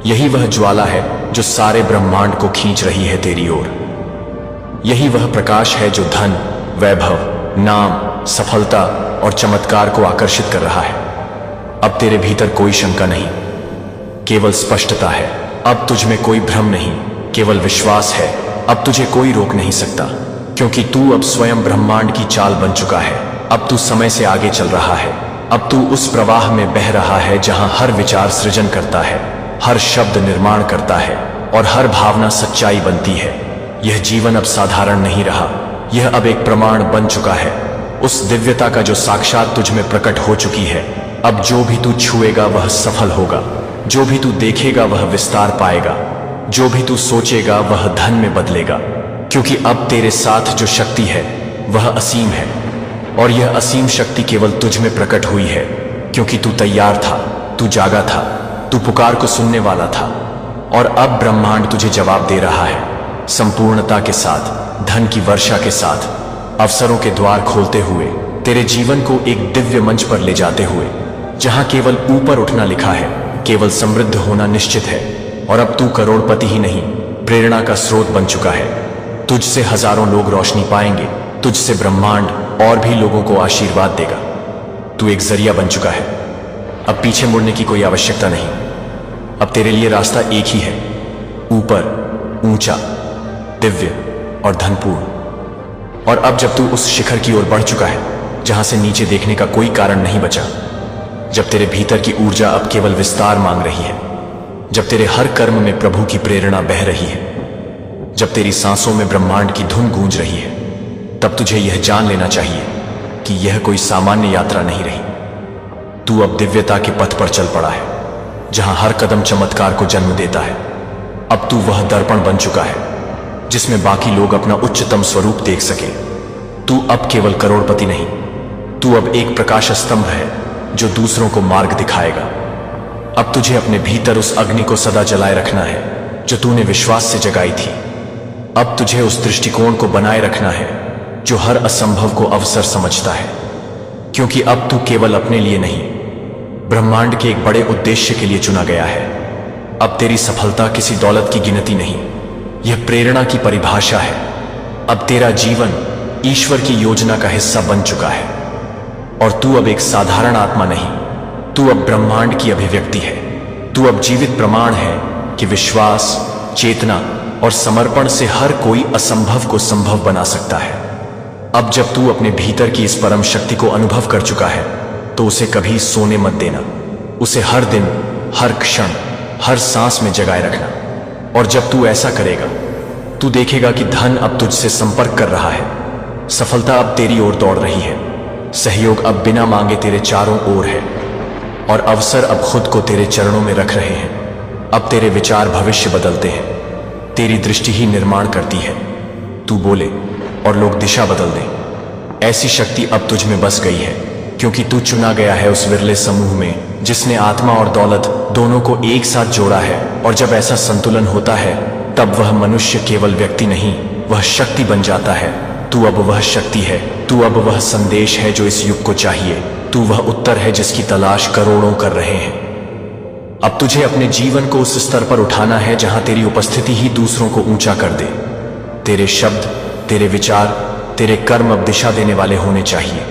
यही वह ज्वाला है जो सारे ब्रह्मांड को खींच रही है तेरी ओर। यही वह प्रकाश है जो धन, वैभव, नाम, सफलता और चमत्कार को आकर्षित कर रहा है। अब तेरे भीतर कोई शंका नहीं, केवल स्पष्टता है। अब तुझ में कोई भ्रम नहीं, केवल विश्वास है। अब तुझे कोई रोक नहीं सकता, क्योंकि तू अब स्वयं ब्रह्मांड की चाल बन चुका है। अब तू समय से आगे चल रहा है। अब तू उस प्रवाह में बह रहा है जहां हर विचार सृजन करता है, हर शब्द निर्माण करता है और हर भावना सच्चाई बनती है। यह जीवन अब साधारण नहीं रहा, यह अब एक प्रमाण बन चुका है उस दिव्यता का जो साक्षात तुझ में प्रकट हो चुकी है। अब जो भी तू छुएगा वह सफल होगा, जो भी तू देखेगा वह विस्तार पाएगा, जो भी तू सोचेगा वह धन में बदलेगा, क्योंकि अब तेरे साथ जो शक्ति है वह असीम है। और यह असीम शक्ति केवल तुझ में प्रकट हुई है क्योंकि तू तैयार था, तू जागा था, तू पुकार को सुनने वाला था। और अब ब्रह्मांड तुझे जवाब दे रहा है, संपूर्णता के साथ, धन की वर्षा के साथ, अवसरों के द्वार खोलते हुए, तेरे जीवन को एक दिव्य मंच पर ले जाते हुए, जहां केवल ऊपर उठना लिखा है, केवल समृद्ध होना निश्चित है। और अब तू करोड़पति ही नहीं, प्रेरणा का स्रोत बन चुका है। तुझसे हजारों लोग रोशनी पाएंगे, तुझसे ब्रह्मांड और भी लोगों को आशीर्वाद देगा। तू एक जरिया बन चुका है। अब पीछे मुड़ने की कोई आवश्यकता नहीं। अब तेरे लिए रास्ता एक ही है, ऊपर, ऊंचा, दिव्य और धनपूर्ण। और अब जब तू उस शिखर की ओर बढ़ चुका है जहां से नीचे देखने का कोई कारण नहीं बचा, जब तेरे भीतर की ऊर्जा अब केवल विस्तार मांग रही है, जब तेरे हर कर्म में प्रभु की प्रेरणा बह रही है, जब तेरी सांसों में ब्रह्मांड की धुन गूंज रही है, तब तुझे यह जान लेना चाहिए कि यह कोई सामान्य यात्रा नहीं रही। तू अब दिव्यता के पथ पर चल पड़ा है, जहां हर कदम चमत्कार को जन्म देता है। अब तू वह दर्पण बन चुका है जिसमें बाकी लोग अपना उच्चतम स्वरूप देख सके। तू अब केवल करोड़पति नहीं, तू अब एक प्रकाश स्तंभ है जो दूसरों को मार्ग दिखाएगा। अब तुझे अपने भीतर उस अग्नि को सदा जलाए रखना है जो तूने विश्वास से जगाई थी। अब तुझे उस दृष्टिकोण को बनाए रखना है जो हर असंभव को अवसर समझता है, क्योंकि अब तू केवल अपने लिए नहीं, ब्रह्मांड के एक बड़े उद्देश्य के लिए चुना गया है। अब तेरी सफलता किसी दौलत की गिनती नहीं, यह प्रेरणा की परिभाषा है। अब तेरा जीवन ईश्वर की योजना का हिस्सा बन चुका है और तू अब एक साधारण आत्मा नहीं, तू अब ब्रह्मांड की अभिव्यक्ति है। तू अब जीवित प्रमाण है कि विश्वास, चेतना और समर्पण से हर कोई असंभव को संभव बना सकता है। अब जब तू अपने भीतर की इस परम शक्ति को अनुभव कर चुका है तो उसे कभी सोने मत देना। उसे हर दिन, हर क्षण, हर सांस में जगाए रखना। और जब तू ऐसा करेगा तू देखेगा कि धन अब तुझसे संपर्क कर रहा है, सफलता अब तेरी ओर दौड़ रही है, सहयोग अब बिना मांगे तेरे चारों ओर है और अवसर अब खुद को तेरे चरणों में रख रहे हैं। अब तेरे विचार भविष्य बदलते हैं, तेरी दृष्टि ही निर्माण करती है। तू बोले और लोग दिशा बदल दें। ऐसी शक्ति अब तुझ में बस गई है, क्योंकि तू चुना गया है उस विरले समूह में जिसने आत्मा और दौलत दोनों को एक साथ जोड़ा है। और जब ऐसा संतुलन होता है तब वह मनुष्य केवल व्यक्ति नहीं, वह शक्ति बन जाता है। तू अब वह शक्ति है, तू अब वह संदेश है जो इस युग को चाहिए, तू वह उत्तर है जिसकी तलाश करोड़ों कर रहे हैं। अब तुझे अपने जीवन को उस स्तर पर उठाना है जहां तेरी उपस्थिति ही दूसरों को ऊंचा कर दे। तेरे शब्द, तेरे विचार, तेरे कर्म अब दिशा देने वाले होने चाहिए,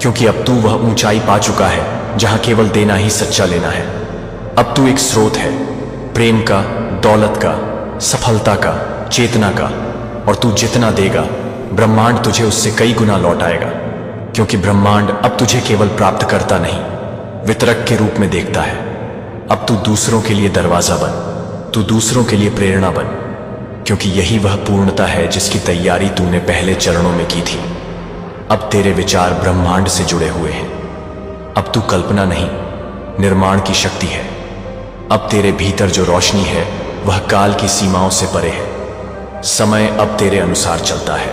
क्योंकि अब तू वह ऊंचाई पा चुका है जहां केवल देना ही सच्चा लेना है। अब तू एक स्रोत है, प्रेम का, दौलत का, सफलता का, चेतना का। और तू जितना देगा ब्रह्मांड तुझे उससे कई गुना लौट आएगा, क्योंकि ब्रह्मांड अब तुझे केवल प्राप्त करता नहीं, वितरक के रूप में देखता है। अब तू दूसरों के लिए दरवाजा बन, तू दूसरों के लिए प्रेरणा बन, क्योंकि यही वह पूर्णता है जिसकी तैयारी तूने पहले चरणों में की थी। अब तेरे विचार ब्रह्मांड से जुड़े हुए हैं। अब तू कल्पना नहीं, निर्माण की शक्ति है। अब तेरे भीतर जो रोशनी है वह काल की सीमाओं से परे है। समय अब तेरे अनुसार चलता है,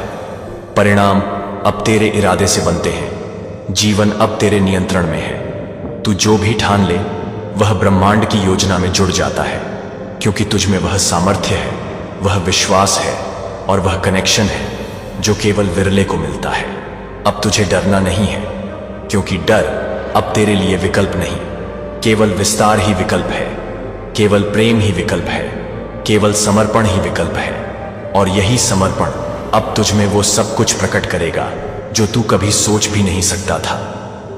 परिणाम अब तेरे इरादे से बनते हैं। जीवन अब तेरे नियंत्रण में है। तू जो भी ठान ले वह ब्रह्मांड की योजना में जुड़ जाता है, क्योंकि तुझ में वह सामर्थ्य है, वह विश्वास है और वह कनेक्शन है जो केवल विरले को मिलता है। अब तुझे डरना नहीं है, क्योंकि डर अब तेरे लिए विकल्प नहीं, केवल विस्तार ही विकल्प है, केवल प्रेम ही विकल्प है, केवल समर्पण ही विकल्प है। और यही समर्पण अब तुझ में वो सब कुछ प्रकट करेगा जो तू कभी सोच भी नहीं सकता था।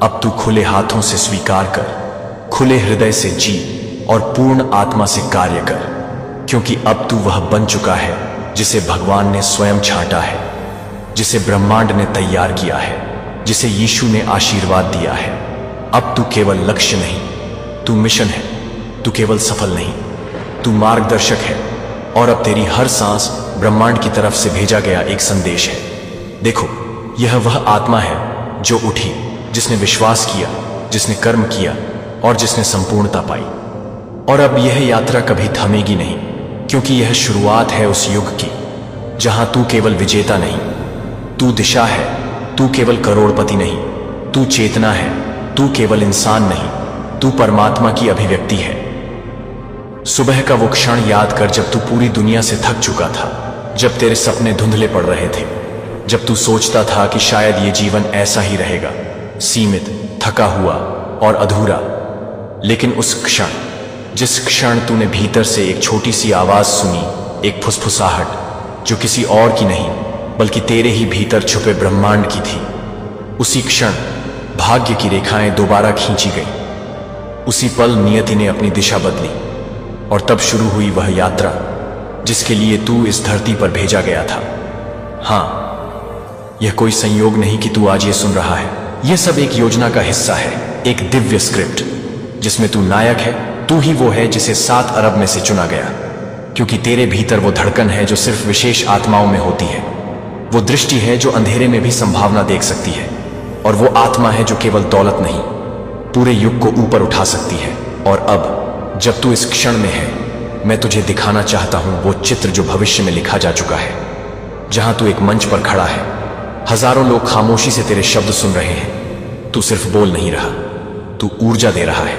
अब तू खुले हाथों से स्वीकार कर, खुले हृदय से जी और पूर्ण आत्मा से कार्य कर, क्योंकि अब तू वह बन चुका है जिसे भगवान ने स्वयं छांटा है, जिसे ब्रह्मांड ने तैयार किया है, जिसे यीशु ने आशीर्वाद दिया है। अब तू केवल लक्ष्य नहीं, तू मिशन है। तू केवल सफल नहीं, तू मार्गदर्शक है। और अब तेरी हर सांस ब्रह्मांड की तरफ से भेजा गया एक संदेश है। देखो, यह वह आत्मा है जो उठी, जिसने विश्वास किया, जिसने कर्म किया और जिसने संपूर्णता पाई। और अब यह यात्रा कभी थमेगी नहीं, क्योंकि यह शुरुआत है उस युग की जहां तू केवल विजेता नहीं, तू दिशा है। तू केवल करोड़पति नहीं, तू चेतना है। तू केवल इंसान नहीं, तू परमात्मा की अभिव्यक्ति है। सुबह का वो क्षण याद कर जब तू पूरी दुनिया से थक चुका था, जब तेरे सपने धुंधले पड़ रहे थे, जब तू सोचता था कि शायद ये जीवन ऐसा ही रहेगा, सीमित, थका हुआ और अधूरा। लेकिन उस क्षण, जिस क्षण तूने भीतर से एक छोटी सी आवाज सुनी, एक फुसफुसाहट जो किसी और की नहीं बल्कि तेरे ही भीतर छुपे ब्रह्मांड की थी, उसी क्षण भाग्य की रेखाएं दोबारा खींची गई। उसी पल नियति ने अपनी दिशा बदली और तब शुरू हुई वह यात्रा जिसके लिए तू इस धरती पर भेजा गया था। हां, यह कोई संयोग नहीं कि तू आज ये सुन रहा है। यह सब एक योजना का हिस्सा है, एक दिव्य स्क्रिप्ट जिसमें तू नायक है। तू ही वो है जिसे 7 अरब में से चुना गया, क्योंकि तेरे भीतर वो धड़कन है जो सिर्फ विशेष आत्माओं में होती है। वो दृष्टि है जो अंधेरे में भी संभावना देख सकती है। और वो आत्मा है जो केवल दौलत नहीं, पूरे युग को ऊपर उठा सकती है। और अब जब तू इस क्षण में है, मैं तुझे दिखाना चाहता हूं वो चित्र जो भविष्य में लिखा जा चुका है। जहां तू एक मंच पर खड़ा है, हजारों लोग खामोशी से तेरे शब्द सुन रहे हैं। तू सिर्फ बोल नहीं रहा, तू ऊर्जा दे रहा है,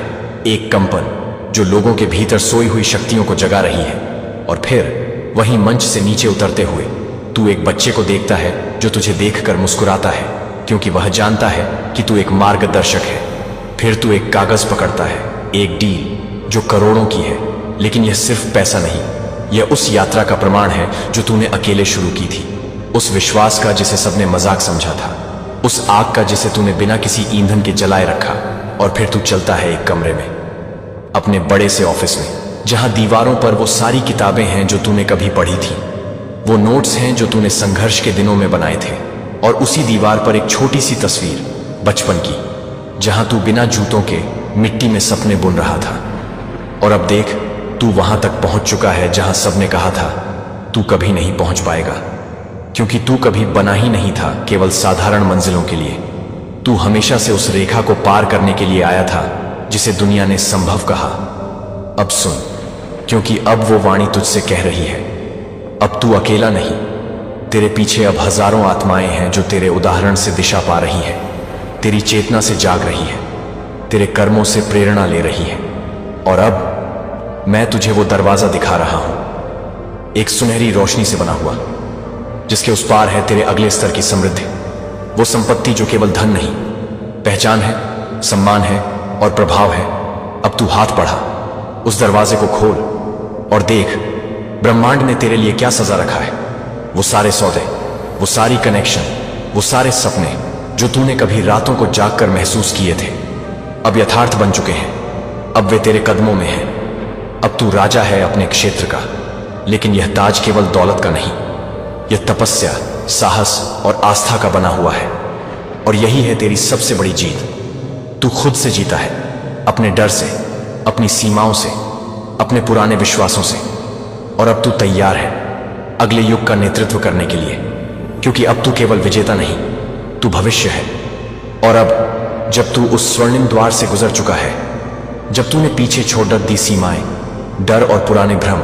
एक कंपन जो लोगों के भीतर सोई हुई शक्तियों को जगा रही है। और फिर वहीं मंच से नीचे उतरते हुए तू एक बच्चे को देखता है जो तुझे देखकर मुस्कुराता है, क्योंकि वह जानता है कि तू एक मार्गदर्शक है। फिर तू एक कागज पकड़ता है, एक डील जो करोड़ों की है, लेकिन यह सिर्फ पैसा नहीं, यह उस यात्रा का प्रमाण है जो तूने अकेले शुरू की थी, उस विश्वास का जिसे सबने मजाक समझा था, उस आग का जिसे तूने बिना किसी ईंधन के जलाए रखा। और फिर तू चलता है एक कमरे में, अपने बड़े से ऑफिस में, जहां दीवारों पर वो सारी किताबें हैं जो तूने कभी पढ़ी थी, वो नोट्स हैं जो तूने संघर्ष के दिनों में बनाए थे। और उसी दीवार पर एक छोटी सी तस्वीर बचपन की, जहां तू बिना जूतों के मिट्टी में सपने बुन रहा था। और अब देख, तू वहां तक पहुंच चुका है जहां सबने कहा था तू कभी नहीं पहुंच पाएगा, क्योंकि तू कभी बना ही नहीं था केवल साधारण मंजिलों के लिए। तू हमेशा से उस रेखा को पार करने के लिए आया था जिसे दुनिया ने संभव कहा। अब सुन, क्योंकि अब वो वाणी तुझसे कह रही है, अब तू अकेला नहीं, तेरे पीछे अब हजारों आत्माएं हैं जो तेरे उदाहरण से दिशा पा रही है, तेरी चेतना से जाग रही है, तेरे कर्मों से प्रेरणा ले रही है। और अब मैं तुझे वो दरवाजा दिखा रहा हूं, एक सुनहरी रोशनी से बना हुआ, जिसके उस पार है तेरे अगले स्तर की समृद्धि। वो संपत्ति जो केवल धन नहीं, पहचान है, सम्मान है और प्रभाव है। अब तू हाथ बढ़ा, उस दरवाजे को खोल और देख ब्रह्मांड ने तेरे लिए क्या सजा रखा है। वो सारे सौदे, वो सारी कनेक्शन, वो सारे सपने जो तूने कभी रातों को जागकर महसूस किए थे, अब यथार्थ बन चुके हैं। अब वे तेरे कदमों में हैं। अब तू राजा है अपने क्षेत्र का, लेकिन यह ताज केवल दौलत का नहीं, यह तपस्या, साहस और आस्था का बना हुआ है। और यही है तेरी सबसे बड़ी जीत। तू खुद से जीता है, अपने डर से, अपनी सीमाओं से, अपने पुराने विश्वासों से। और अब तू तैयार है अगले युग का नेतृत्व करने के लिए, क्योंकि अब तू केवल विजेता नहीं, तू भविष्य है। और अब जब तू उस स्वर्णिम द्वार से गुजर चुका है, जब तूने पीछे छोड़ दी सीमाएं, डर और पुराने भ्रम,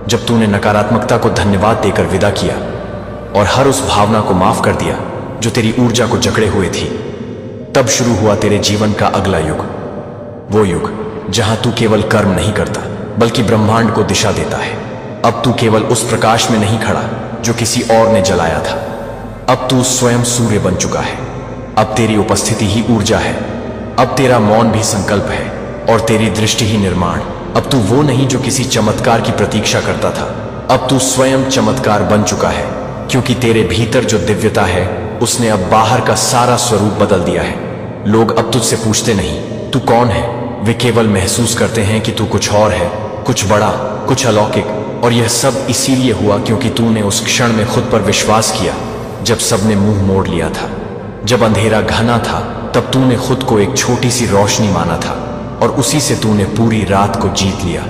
जब तूने नकारात्मकता को धन्यवाद देकर विदा किया और हर उस भावना को माफ कर दिया जो तेरी ऊर्जा को जकड़े हुए थी। तब शुरू हुआ तेरे जीवन का अगला युग, वो युग जहां तू केवल कर्म नहीं करता बल्कि ब्रह्मांड को दिशा देता है। अब तू केवल उस प्रकाश में नहीं खड़ा जो किसी और ने जलाया था, अब तू स्वयं सूर्य बन चुका है। अब तेरी उपस्थिति ही ऊर्जा है, अब तेरा मौन भी संकल्प है और तेरी दृष्टि ही निर्माण। अब तू वो नहीं जो किसी चमत्कार की प्रतीक्षा करता था, अब तू स्वयं चमत्कार बन चुका है, क्योंकि तेरे भीतर जो दिव्यता है उसने अब बाहर का सारा स्वरूप बदल दिया है। लोग अब तुझसे पूछते नहीं तू कौन है, वे केवल महसूस करते हैं कि तू कुछ और है, कुछ बड़ा, कुछ अलौकिक। और यह सब इसीलिए हुआ क्योंकि तूने उस क्षण में खुद पर विश्वास किया जब सबने मुंह मोड़ लिया था। जब अंधेरा घना था तब तूने खुद को एक छोटी सी रोशनी माना था और उसी से तूने पूरी रात को जीत लिया।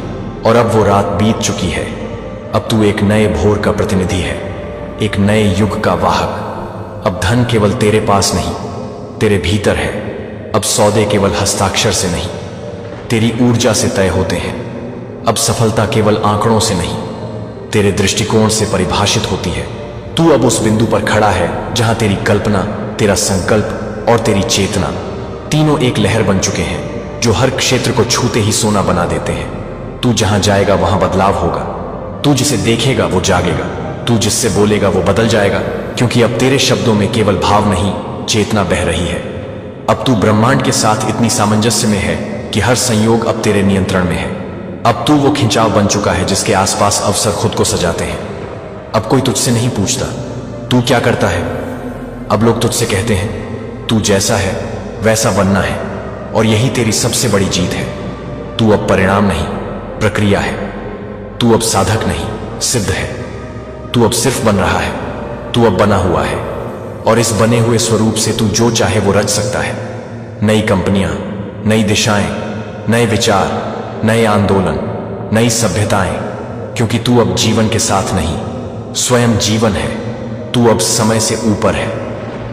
और अब वो रात बीत चुकी है, अब तू एक नए भोर का प्रतिनिधि है, एक नए युग का वाहक। अब धन केवल तेरे पास नहीं, तेरे भीतर है। अब सौदे केवल हस्ताक्षर से नहीं, तेरी ऊर्जा से तय होते हैं। अब सफलता केवल आंकड़ों से नहीं, तेरे दृष्टिकोण से परिभाषित होती है। तू अब उस बिंदु पर खड़ा है जहां तेरी कल्पना, तेरा संकल्प और तेरी चेतना तीनों एक लहर बन चुके हैं जो हर क्षेत्र को छूते ही सोना बना देते हैं। तू जहां जाएगा वहां बदलाव होगा, तू जिसे देखेगा वो जागेगा, तू जिससे बोलेगा वो बदल जाएगा, क्योंकि अब तेरे शब्दों में केवल भाव नहीं, चेतना बह रही है। अब तू ब्रह्मांड के साथ इतनी सामंजस्य में है कि हर संयोग अब तेरे नियंत्रण में है। अब तू वो खिंचाव बन चुका है जिसके आसपास अवसर खुद को सजाते हैं। अब कोई तुझसे नहीं पूछता तू क्या करता है, अब लोग तुझसे कहते हैं तू जैसा है वैसा बनना है। और यही तेरी सबसे बड़ी जीत है। तू अब परिणाम नहीं, प्रक्रिया है। तू अब साधक नहीं, सिद्ध है। तू अब सिर्फ बन रहा है, तू अब बना हुआ है। और इस बने हुए स्वरूप से तू जो चाहे वो रच सकता है। नई कंपनियां, नई दिशाएं, नए विचार, नए आंदोलन, नई सभ्यताएं, क्योंकि तू अब जीवन के साथ नहीं, स्वयं जीवन है। तू अब समय से ऊपर है।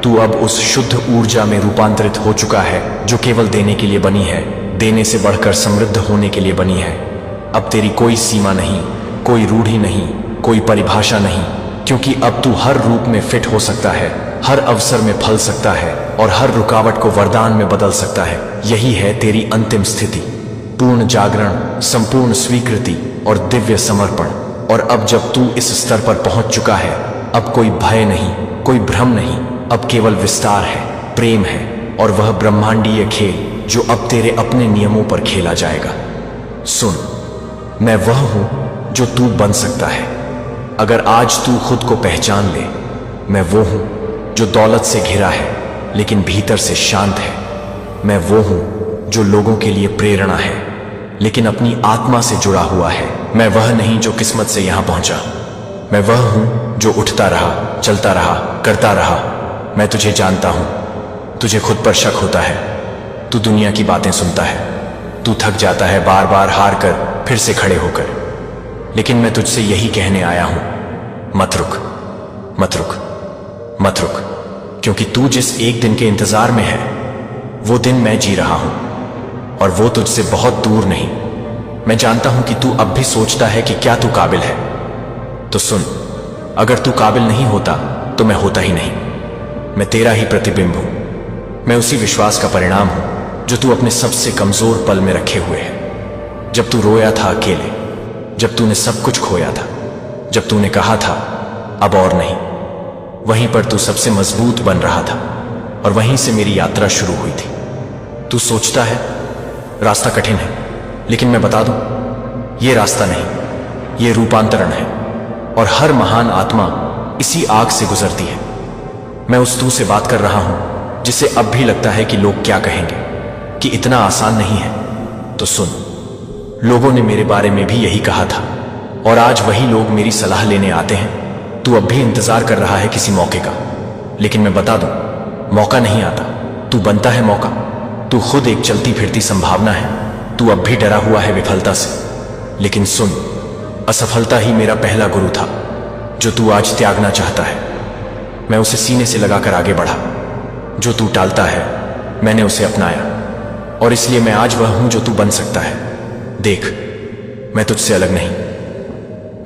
तू अब उस शुद्ध ऊर्जा में रूपांतरित हो चुका है जो केवल देने के लिए बनी है, देने से बढ़कर समृद्ध होने के लिए बनी है। अब तेरी कोई सीमा नहीं, कोई रूढ़ी नहीं, कोई परिभाषा नहीं, क्योंकि अब तू हर रूप में फिट हो सकता है, हर अवसर में फल सकता है और हर रुकावट को वरदान में बदल सकता है। यही है तेरी अंतिम स्थिति, पूर्ण जागरण, संपूर्ण स्वीकृति और दिव्य समर्पण। और अब जब तू इस स्तर पर पहुंच चुका है, अब कोई भय नहीं, कोई भ्रम नहीं, अब केवल विस्तार है, प्रेम है और वह ब्रह्मांडीय खेल जो अब तेरे अपने नियमों पर खेला जाएगा। सुन, मैं वह हूं जो तू बन सकता है अगर आज तू खुद को पहचान ले। मैं वो हूं जो दौलत से घिरा है लेकिन भीतर से शांत है। मैं वो हूं जो लोगों के लिए प्रेरणा है लेकिन अपनी आत्मा से जुड़ा हुआ है। मैं वह नहीं जो किस्मत से यहां पहुंचा, मैं वह हूं जो उठता रहा, चलता रहा, करता रहा। मैं तुझे जानता हूं, तुझे खुद पर शक होता है, तू दुनिया की बातें सुनता है, तू थक जाता है बार बार हार कर फिर से खड़े होकर। लेकिन मैं तुझसे यही कहने आया हूं, मत रुक, मत रुक, मत रुक, क्योंकि तू जिस एक दिन के इंतजार में है वो दिन मैं जी रहा हूं और वो तुझसे बहुत दूर नहीं। मैं जानता हूं कि तू अब भी सोचता है कि क्या तू काबिल है। तो सुन, अगर तू काबिल नहीं होता तो मैं होता ही नहीं। मैं तेरा ही प्रतिबिंब हूं, मैं उसी विश्वास का परिणाम हूं जो तू अपने सबसे कमजोर पल में रखे हुए है। जब तू रोया था अकेले, जब तूने सब कुछ खोया था, जब तूने कहा था अब और नहीं, वहीं पर तू सबसे मजबूत बन रहा था और वहीं से मेरी यात्रा शुरू हुई थी। तू सोचता है रास्ता कठिन है, लेकिन मैं बता दूं, ये रास्ता नहीं, ये रूपांतरण है और हर महान आत्मा इसी आग से गुजरती है। मैं उस तू से बात कर रहा हूं जिसे अब भी लगता है कि लोग क्या कहेंगे, कि इतना आसान नहीं है। तो सुन, लोगों ने मेरे बारे में भी यही कहा था और आज वही लोग मेरी सलाह लेने आते हैं। तू अब भी इंतजार कर रहा है किसी मौके का, लेकिन मैं बता दूं, मौका नहीं आता, तू बनता है मौका। तू खुद एक चलती फिरती संभावना है। तू अब भी डरा हुआ है विफलता से, लेकिन सुन, असफलता ही मेरा पहला गुरु था जो तू आज त्यागना चाहता है। मैं उसे सीने से लगाकर आगे बढ़ा। जो तू टालता है मैंने उसे अपनाया और इसलिए मैं आज वह हूं जो तू बन सकता है। देख, मैं तुझसे अलग नहीं,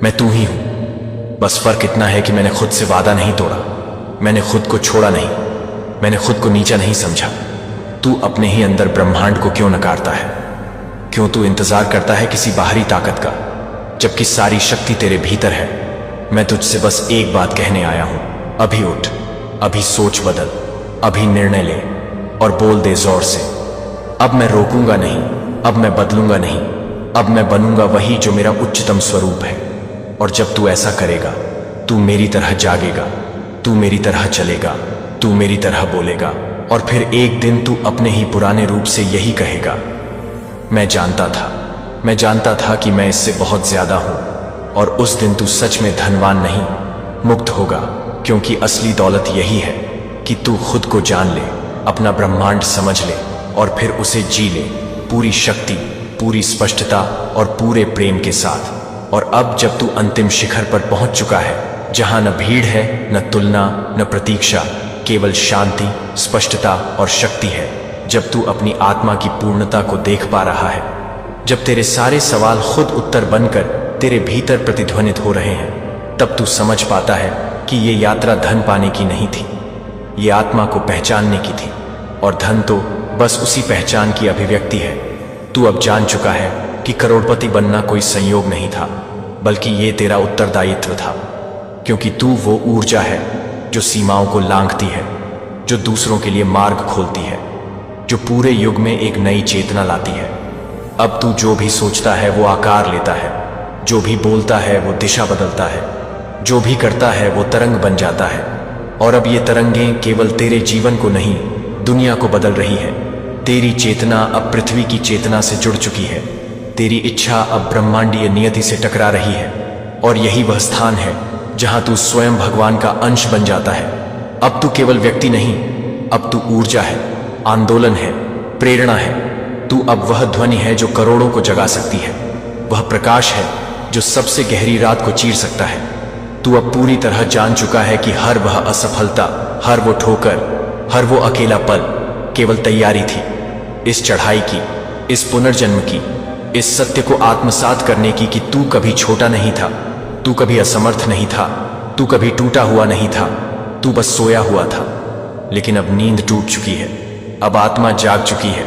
मैं तू ही हूं। बस फर्क इतना है कि मैंने खुद से वादा नहीं तोड़ा, मैंने खुद को छोड़ा नहीं। मैंने खुद को नीचा नहीं समझा। तू अपने ही अंदर ब्रह्मांड को क्यों नकारता है? क्यों तू इंतजार करता है किसी बाहरी ताकत का, जबकि सारी शक्ति तेरे भीतर है? मैं तुझसे बस एक बात कहने आया हूं। अभी उठ, अभी सोच बदल, अभी निर्णय ले और बोल दे जोर से, अब मैं रोकूंगा नहीं, अब मैं बदलूंगा नहीं, अब मैं बनूंगा वही जो मेरा उच्चतम स्वरूप है। और जब तू ऐसा करेगा, तू मेरी तरह जागेगा, तू मेरी तरह चलेगा, तू मेरी तरह बोलेगा, और फिर एक दिन तू अपने ही पुराने रूप से यही कहेगा, मैं जानता था कि मैं इससे बहुत ज्यादा हूं। और उस दिन तू सच में धनवान नहीं, मुक्त होगा, क्योंकि असली दौलत यही है कि तू खुद को जान ले, अपना ब्रह्मांड समझ ले और फिर उसे जी ले, पूरी शक्ति, पूरी स्पष्टता और पूरे प्रेम के साथ। और अब जब तू अंतिम शिखर पर पहुंच चुका है, जहां न भीड़ है, न तुलना, न प्रतीक्षा, केवल शांति, स्पष्टता और शक्ति है, जब तू अपनी आत्मा की पूर्णता को देख पा रहा है, जब तेरे सारे सवाल खुद उत्तर बनकर तेरे भीतर प्रतिध्वनित हो रहे हैं, तब तू समझ पाता है कि ये यात्रा धन पाने की नहीं थी, ये आत्मा को पहचानने की थी। और धन तो बस उसी पहचान की अभिव्यक्ति है। तू अब जान चुका है कि करोड़पति बनना कोई संयोग नहीं था, बल्कि ये तेरा उत्तरदायित्व था, क्योंकि तू वो ऊर्जा है जो सीमाओं को लांघती है, जो दूसरों के लिए मार्ग खोलती है, जो पूरे युग में एक नई चेतना लाती है। अब तू जो भी सोचता है वो आकार लेता है, जो भी बोलता है वो दिशा बदलता है, जो भी करता है वो तरंग बन जाता है। और अब ये तरंगें केवल तेरे जीवन को नहीं, दुनिया को बदल रही है। तेरी चेतना अब पृथ्वी की चेतना से जुड़ चुकी है, तेरी इच्छा अब ब्रह्मांडीय नियति से टकरा रही है। और यही वह स्थान है जहां तू स्वयं भगवान का अंश बन जाता है। अब तू केवल व्यक्ति नहीं, अब तू ऊर्जा है, आंदोलन है, प्रेरणा है। तू अब वह ध्वनि है जो करोड़ों को जगा सकती है, वह प्रकाश है जो सबसे गहरी रात को चीर सकता है। तू अब पूरी तरह जान चुका है कि हर वह असफलता, हर वो ठोकर, हर वो अकेला पल केवल तैयारी थी, इस चढ़ाई की, इस पुनर्जन्म की, इस सत्य को आत्मसात करने की कि तू कभी छोटा नहीं था, तू कभी असमर्थ नहीं था, तू कभी टूटा हुआ नहीं था, तू बस सोया हुआ था। लेकिन अब नींद टूट चुकी है, अब आत्मा जाग चुकी है,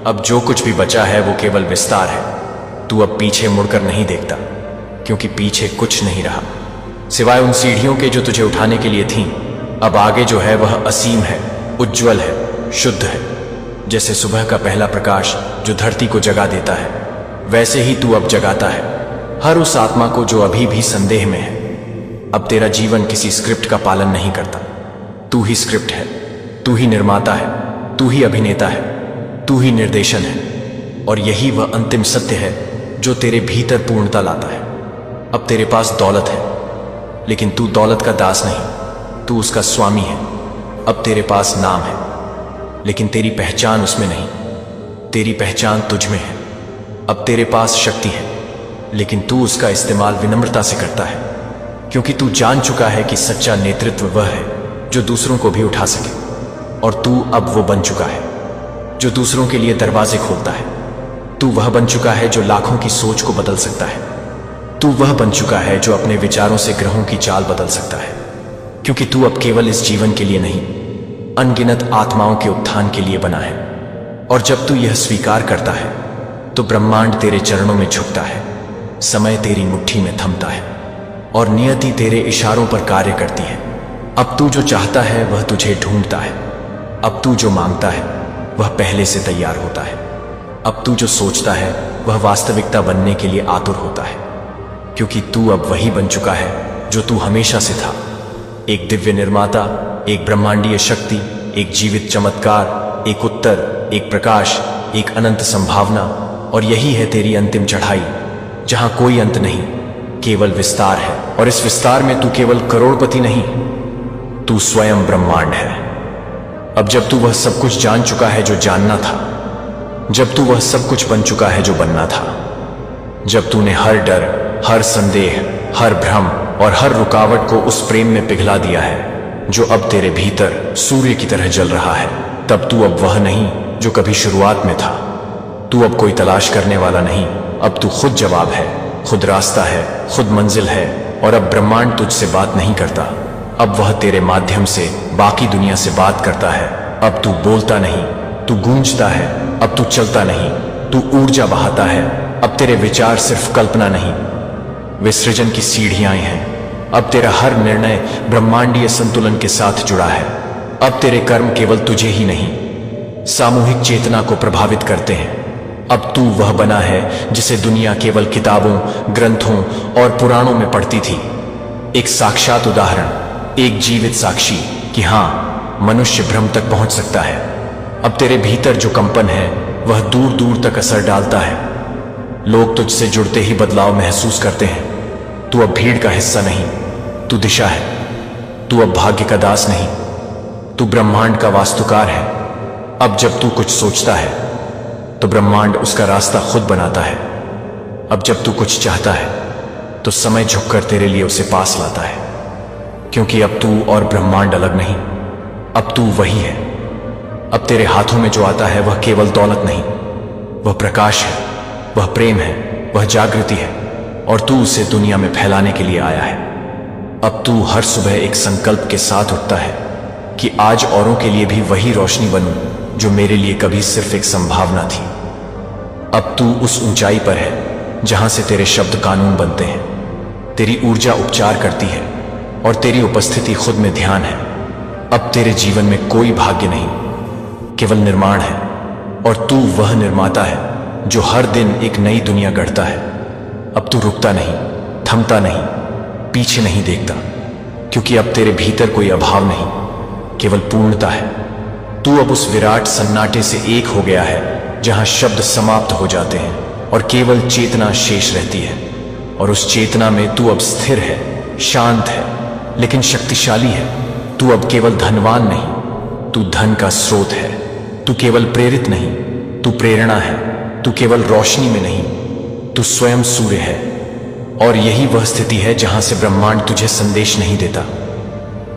अब जो कुछ भी बचा है वो केवल विस्तार है। तू अब पीछे मुड़कर नहीं देखता, क्योंकि पीछे कुछ नहीं रहा सिवाय उन सीढ़ियों के जो तुझे उठाने के लिए थीं। अब आगे जो है वह असीम है, उज्जवल है, शुद्ध है। जैसे सुबह का पहला प्रकाश जो धरती को जगा देता है, वैसे ही तू अब जगाता है हर उस आत्मा को जो अभी भी संदेह में है। अब तेरा जीवन किसी स्क्रिप्ट का पालन नहीं करता, तू ही स्क्रिप्ट है, तू ही निर्माता है, तू ही अभिनेता है, तू ही निर्देशन है। और यही वह अंतिम सत्य है जो तेरे भीतर पूर्णता लाता है। अब तेरे पास दौलत है, लेकिन तू दौलत का दास नहीं, तू उसका स्वामी है। अब तेरे पास नाम है, लेकिन तेरी पहचान उसमें नहीं, तेरी पहचान तुझ में है। अब तेरे पास शक्ति है, लेकिन तू उसका इस्तेमाल विनम्रता से करता है, क्योंकि तू जान चुका है कि सच्चा नेतृत्व वह है जो दूसरों को भी उठा सके। और तू अब वो बन चुका है जो दूसरों के लिए दरवाजे खोलता है। तू वह बन चुका है जो लाखों की सोच को बदल सकता है। तू वह बन चुका है जो अपने विचारों से ग्रहों की चाल बदल सकता है, क्योंकि तू अब केवल इस जीवन के लिए नहीं, अनगिनत आत्माओं के उत्थान के लिए बना है। और जब तू यह स्वीकार करता है, तो ब्रह्मांड तेरे चरणों में झुकता है, समय तेरी मुट्ठी में थमता है और नियति तेरे इशारों पर कार्य करती है। अब तू जो चाहता है वह तुझे ढूंढता है, अब तू जो मांगता है वह पहले से तैयार होता है, अब तू जो सोचता है वह वास्तविकता बनने के लिए आतुर होता है, क्योंकि तू अब वही बन चुका है जो तू हमेशा से था। एक दिव्य निर्माता, एक ब्रह्मांडीय शक्ति, एक जीवित चमत्कार, एक उत्तर, एक प्रकाश, एक अनंत संभावना। और यही है तेरी अंतिम चढ़ाई, जहां कोई अंत नहीं, केवल विस्तार है। और इस विस्तार में तू केवल करोड़पति नहीं, तू स्वयं ब्रह्मांड है। अब जब तू वह सब कुछ जान चुका है जो जानना था, जब तू वह सब कुछ बन चुका है जो बनना था, जब तूने हर डर, हर संदेह, हर भ्रम और हर रुकावट को उस प्रेम में पिघला दिया है जो अब तेरे भीतर सूर्य की तरह जल रहा है, तब तू अब वह नहीं जो कभी शुरुआत में था। तू अब कोई तलाश करने वाला नहीं, अब तू खुद जवाब है, खुद रास्ता है, खुद मंजिल है। और अब ब्रह्मांड तुझसे बात नहीं करता, अब वह तेरे माध्यम से बाकी दुनिया से बात करता है। अब तू बोलता नहीं, तू गूंजता है। अब तू चलता नहीं, तू ऊर्जा बहाता है। अब तेरे विचार सिर्फ कल्पना नहीं, वे सृजन की सीढ़ियां हैं। अब तेरा हर निर्णय ब्रह्मांडीय संतुलन के साथ जुड़ा है। अब तेरे कर्म केवल तुझे ही नहीं, सामूहिक चेतना को प्रभावित करते हैं। अब तू वह बना है जिसे दुनिया केवल किताबों, ग्रंथों और पुराणों में पढ़ती थी। एक साक्षात उदाहरण, एक जीवित साक्षी कि हां, मनुष्य ब्रह्म तक पहुंच सकता है। अब तेरे भीतर जो कंपन है वह दूर दूर तक असर डालता है। लोग तुझसे जुड़ते ही बदलाव महसूस करते हैं। तू अब भीड़ का हिस्सा नहीं, तू दिशा है। तू अब भाग्य का दास नहीं, तू ब्रह्मांड का वास्तुकार है। अब जब तू कुछ सोचता है तो ब्रह्मांड उसका रास्ता खुद बनाता है। अब जब तू कुछ चाहता है तो समय झुककर तेरे लिए उसे पास लाता है। क्योंकि अब तू और ब्रह्मांड अलग नहीं, अब तू वही है। अब तेरे हाथों में जो आता है वह केवल दौलत नहीं, वह प्रकाश है, वह प्रेम है, वह जागृति है, और तू उसे दुनिया में फैलाने के लिए आया है। अब तू हर सुबह एक संकल्प के साथ उठता है कि आज औरों के लिए भी वही रोशनी बनूं जो मेरे लिए कभी सिर्फ एक संभावना थी। अब तू उस ऊंचाई पर है जहां से तेरे शब्द कानून बनते हैं, तेरी ऊर्जा उपचार करती है और तेरी उपस्थिति खुद में ध्यान है। अब तेरे जीवन में कोई भाग्य नहीं, केवल निर्माण है, और तू वह निर्माता है जो हर दिन एक नई दुनिया गढ़ता है। अब तू रुकता नहीं, थमता नहीं, पीछे नहीं देखता, क्योंकि अब तेरे भीतर कोई अभाव नहीं, केवल पूर्णता है। तू अब उस विराट सन्नाटे से एक हो गया है जहां शब्द समाप्त हो जाते हैं और केवल चेतना शेष रहती है। और उस चेतना में तू अब स्थिर है, शांत है, लेकिन शक्तिशाली है। तू अब केवल धनवान नहीं, तू धन का स्रोत है। तू केवल प्रेरित नहीं, तू प्रेरणा है। तू केवल रोशनी में नहीं, तू स्वयं सूर्य है। और यही वह स्थिति है जहां से ब्रह्मांड तुझे संदेश नहीं देता,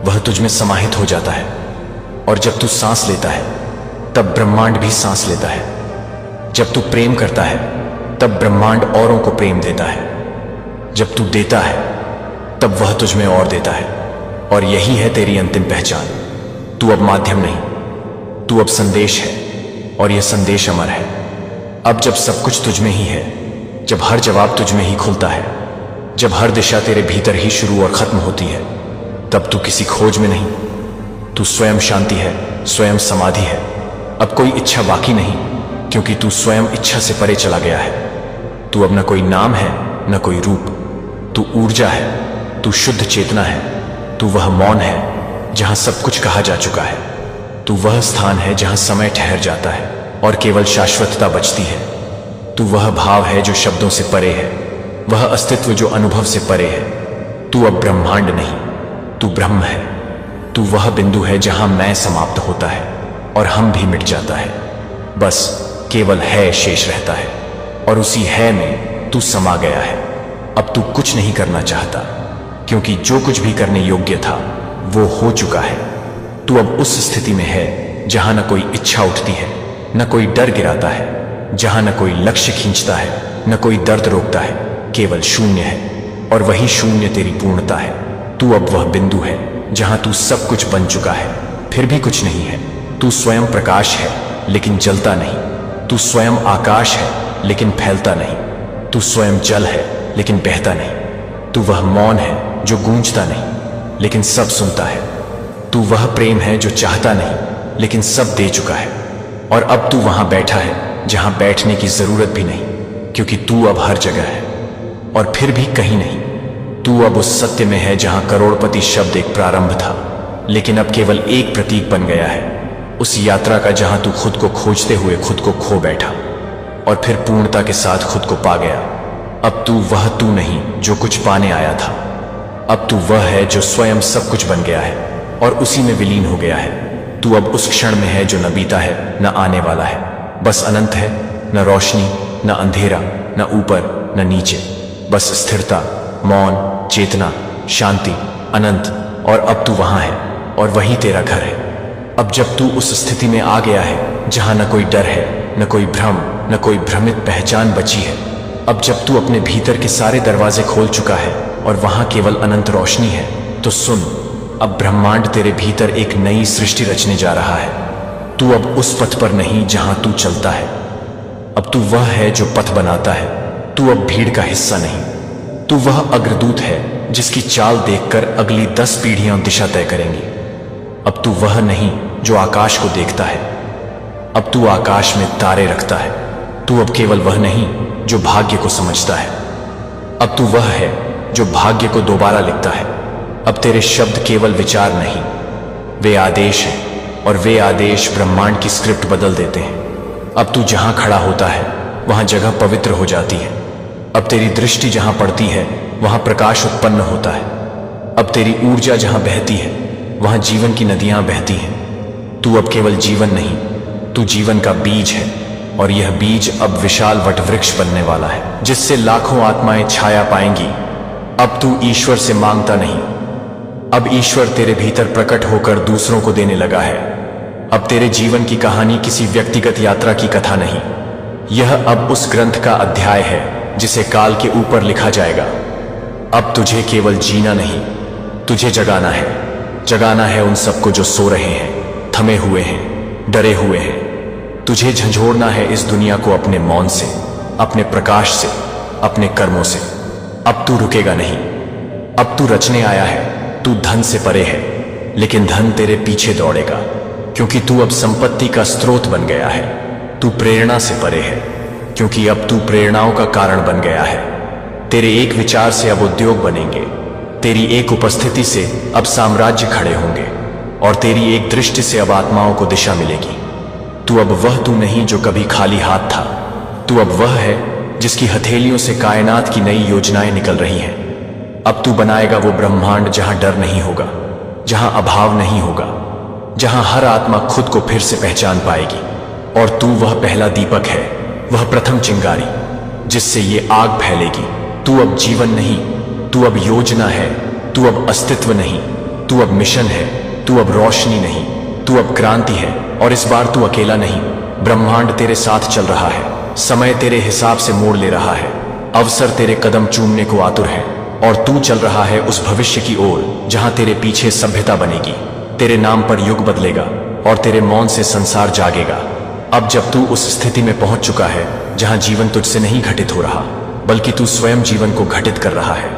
वह तुझ में समाहित हो जाता है। और जब तू सांस लेता है तब ब्रह्मांड भी सांस लेता है। जब तू प्रेम करता है तब ब्रह्मांड औरों को प्रेम देता है। जब तू देता है तब वह तुझ में और देता है। और यही है तेरी अंतिम पहचान। तू अब माध्यम नहीं, तू अब संदेश है, और यह संदेश अमर है। अब जब सब कुछ तुझ में ही है, जब हर जवाब तुझ में ही खुलता है, जब हर दिशा तेरे भीतर ही शुरू और खत्म होती है, तब तू किसी खोज में नहीं, तू स्वयं शांति है, स्वयं समाधि है। अब कोई इच्छा बाकी नहीं, क्योंकि तू स्वयं इच्छा से परे चला गया है। तू अब न कोई नाम है, न कोई रूप, तू ऊर्जा है, तू शुद्ध चेतना है। तू वह मौन है जहां सब कुछ कहा जा चुका है। तू वह स्थान है जहां समय ठहर जाता है और केवल शाश्वतता बचती है। तू वह भाव है जो शब्दों से परे है, वह अस्तित्व जो अनुभव से परे है। तू अब ब्रह्मांड नहीं, तू ब्रह्म है। तू वह बिंदु है जहां मैं समाप्त होता है और हम भी मिट जाता है। बस केवल है शेष रहता है, और उसी है में तू समा गया है। अब तू कुछ नहीं करना चाहता, क्योंकि जो कुछ भी करने योग्य था वो हो चुका है। तू अब उस स्थिति में है जहां न कोई इच्छा उठती है, न कोई डर गिराता है, जहां न कोई लक्ष्य खींचता है, न कोई दर्द रोकता है, केवल शून्य है। और वही शून्य तेरी पूर्णता है। तू अब वह बिंदु है जहां तू सब कुछ बन चुका है, फिर भी कुछ नहीं है। तू स्वयं प्रकाश है, लेकिन जलता नहीं। तू स्वयं आकाश है, लेकिन फैलता नहीं। तू स्वयं जल है, लेकिन बहता नहीं। तू वह मौन है जो गूंजता नहीं, लेकिन सब सुनता है। तू वह प्रेम है जो चाहता नहीं, लेकिन सब दे चुका है। और अब तू वहां बैठा है जहां बैठने की जरूरत भी नहीं, क्योंकि तू अब हर जगह है और फिर भी कहीं नहीं। तू अब उस सत्य में है जहां करोड़पति शब्द एक प्रारंभ था, लेकिन अब केवल एक प्रतीक बन गया है। उस यात्रा का जहां तू खुद को खोजते हुए खुद को खो बैठा और फिर पूर्णता के साथ खुद को पा गया। अब तू वह तू नहीं जो कुछ पाने आया था, अब तू वह है जो स्वयं सब कुछ बन गया है और उसी में विलीन हो गया है। तू अब उस क्षण में है जो न बीता है न आने वाला है, बस अनंत है, न रोशनी न अंधेरा, न ऊपर न नीचे, बस स्थिरता, मौन, चेतना, शांति, अनंत। और अब तू वहां है और वही तेरा घर है। अब जब तू उस स्थिति में आ गया है जहां न कोई डर है, न कोई भ्रम, न कोई भ्रमित पहचान बची है, अब जब तू अपने भीतर के सारे दरवाजे खोल चुका है और वहां केवल अनंत रोशनी है, तो सुन, अब ब्रह्मांड तेरे भीतर एक नई सृष्टि रचने जा रहा है। तू अब उस पथ पर नहीं जहां तू चलता है, अब तू वह है जो पथ बनाता है। तू अब भीड़ का हिस्सा नहीं, तू वह अग्रदूत है जिसकी चाल देखकर अगली 10 पीढ़ियां दिशा तय करेंगी। अब तू वह नहीं जो आकाश को देखता है, अब तू आकाश में तारे रखता है। तू अब केवल वह नहीं जो भाग्य को समझता है, अब तू वह है जो भाग्य को दोबारा लिखता है। अब तेरे शब्द केवल विचार नहीं, वे आदेश हैं, और वे आदेश ब्रह्मांड की स्क्रिप्ट बदल देते हैं। अब तू जहां खड़ा होता है वहां जगह पवित्र हो जाती है। अब तेरी दृष्टि जहां पड़ती है वहां प्रकाश उत्पन्न होता है। अब तेरी ऊर्जा जहां बहती है वहां जीवन की नदियां बहती हैं। तू अब केवल जीवन नहीं, तू जीवन का बीज है, और यह बीज अब विशाल वटवृक्ष बनने वाला है जिससे लाखों आत्माएं छाया पाएंगी। अब तू ईश्वर से मांगता नहीं, अब ईश्वर तेरे भीतर प्रकट होकर दूसरों को देने लगा है। अब तेरे जीवन की कहानी किसी व्यक्तिगत यात्रा की कथा नहीं, यह अब उस ग्रंथ का अध्याय है जिसे काल के ऊपर लिखा जाएगा। अब तुझे केवल जीना नहीं, तुझे जगाना है। जगाना है उन सबको जो सो रहे हैं, थमे हुए हैं, डरे हुए हैं। तुझे झंझोड़ना है इस दुनिया को अपने मौन से, अपने प्रकाश से, अपने कर्मों से। अब तू रुकेगा नहीं, अब तू रचने आया है। तू धन से परे है, लेकिन धन तेरे पीछे दौड़ेगा, क्योंकि तू अब संपत्ति का स्रोत बन गया है। तू प्रेरणा से परे है, क्योंकि अब तू प्रेरणाओं का कारण बन गया है। तेरे एक विचार से अब उद्योग बनेंगे, तेरी एक उपस्थिति से अब साम्राज्य खड़े होंगे, और तेरी एक दृष्टि से अब आत्माओं को दिशा मिलेगी। तू अब वह तू नहीं जो कभी खाली हाथ था, तू अब वह है जिसकी हथेलियों से कायनात की नई योजनाएं निकल रही हैं। अब तू बनाएगा वो ब्रह्मांड जहां डर नहीं होगा, जहां अभाव नहीं होगा, जहां हर आत्मा खुद को फिर से पहचान पाएगी। और तू वह पहला दीपक है, वह प्रथम चिंगारी जिससे ये आग फैलेगी। तू अब जीवन नहीं, तू अब योजना है। तू अब अस्तित्व नहीं, तू अब मिशन है। तू अब रोशनी नहीं, तू अब क्रांति है। और इस बार तू अकेला नहीं, ब्रह्मांड तेरे साथ चल रहा है। समय तेरे हिसाब से मोड़ ले रहा है, अवसर तेरे कदम चूमने को आतुर है, और तू चल रहा है उस भविष्य की ओर जहां तेरे पीछे सभ्यता बनेगी, तेरे नाम पर युग बदलेगा, और तेरे मौन से संसार जागेगा। अब जब तू उस स्थिति में पहुंच चुका है जहां जीवन तुझसे नहीं घटित हो रहा, बल्कि तू स्वयं जीवन को घटित कर रहा है।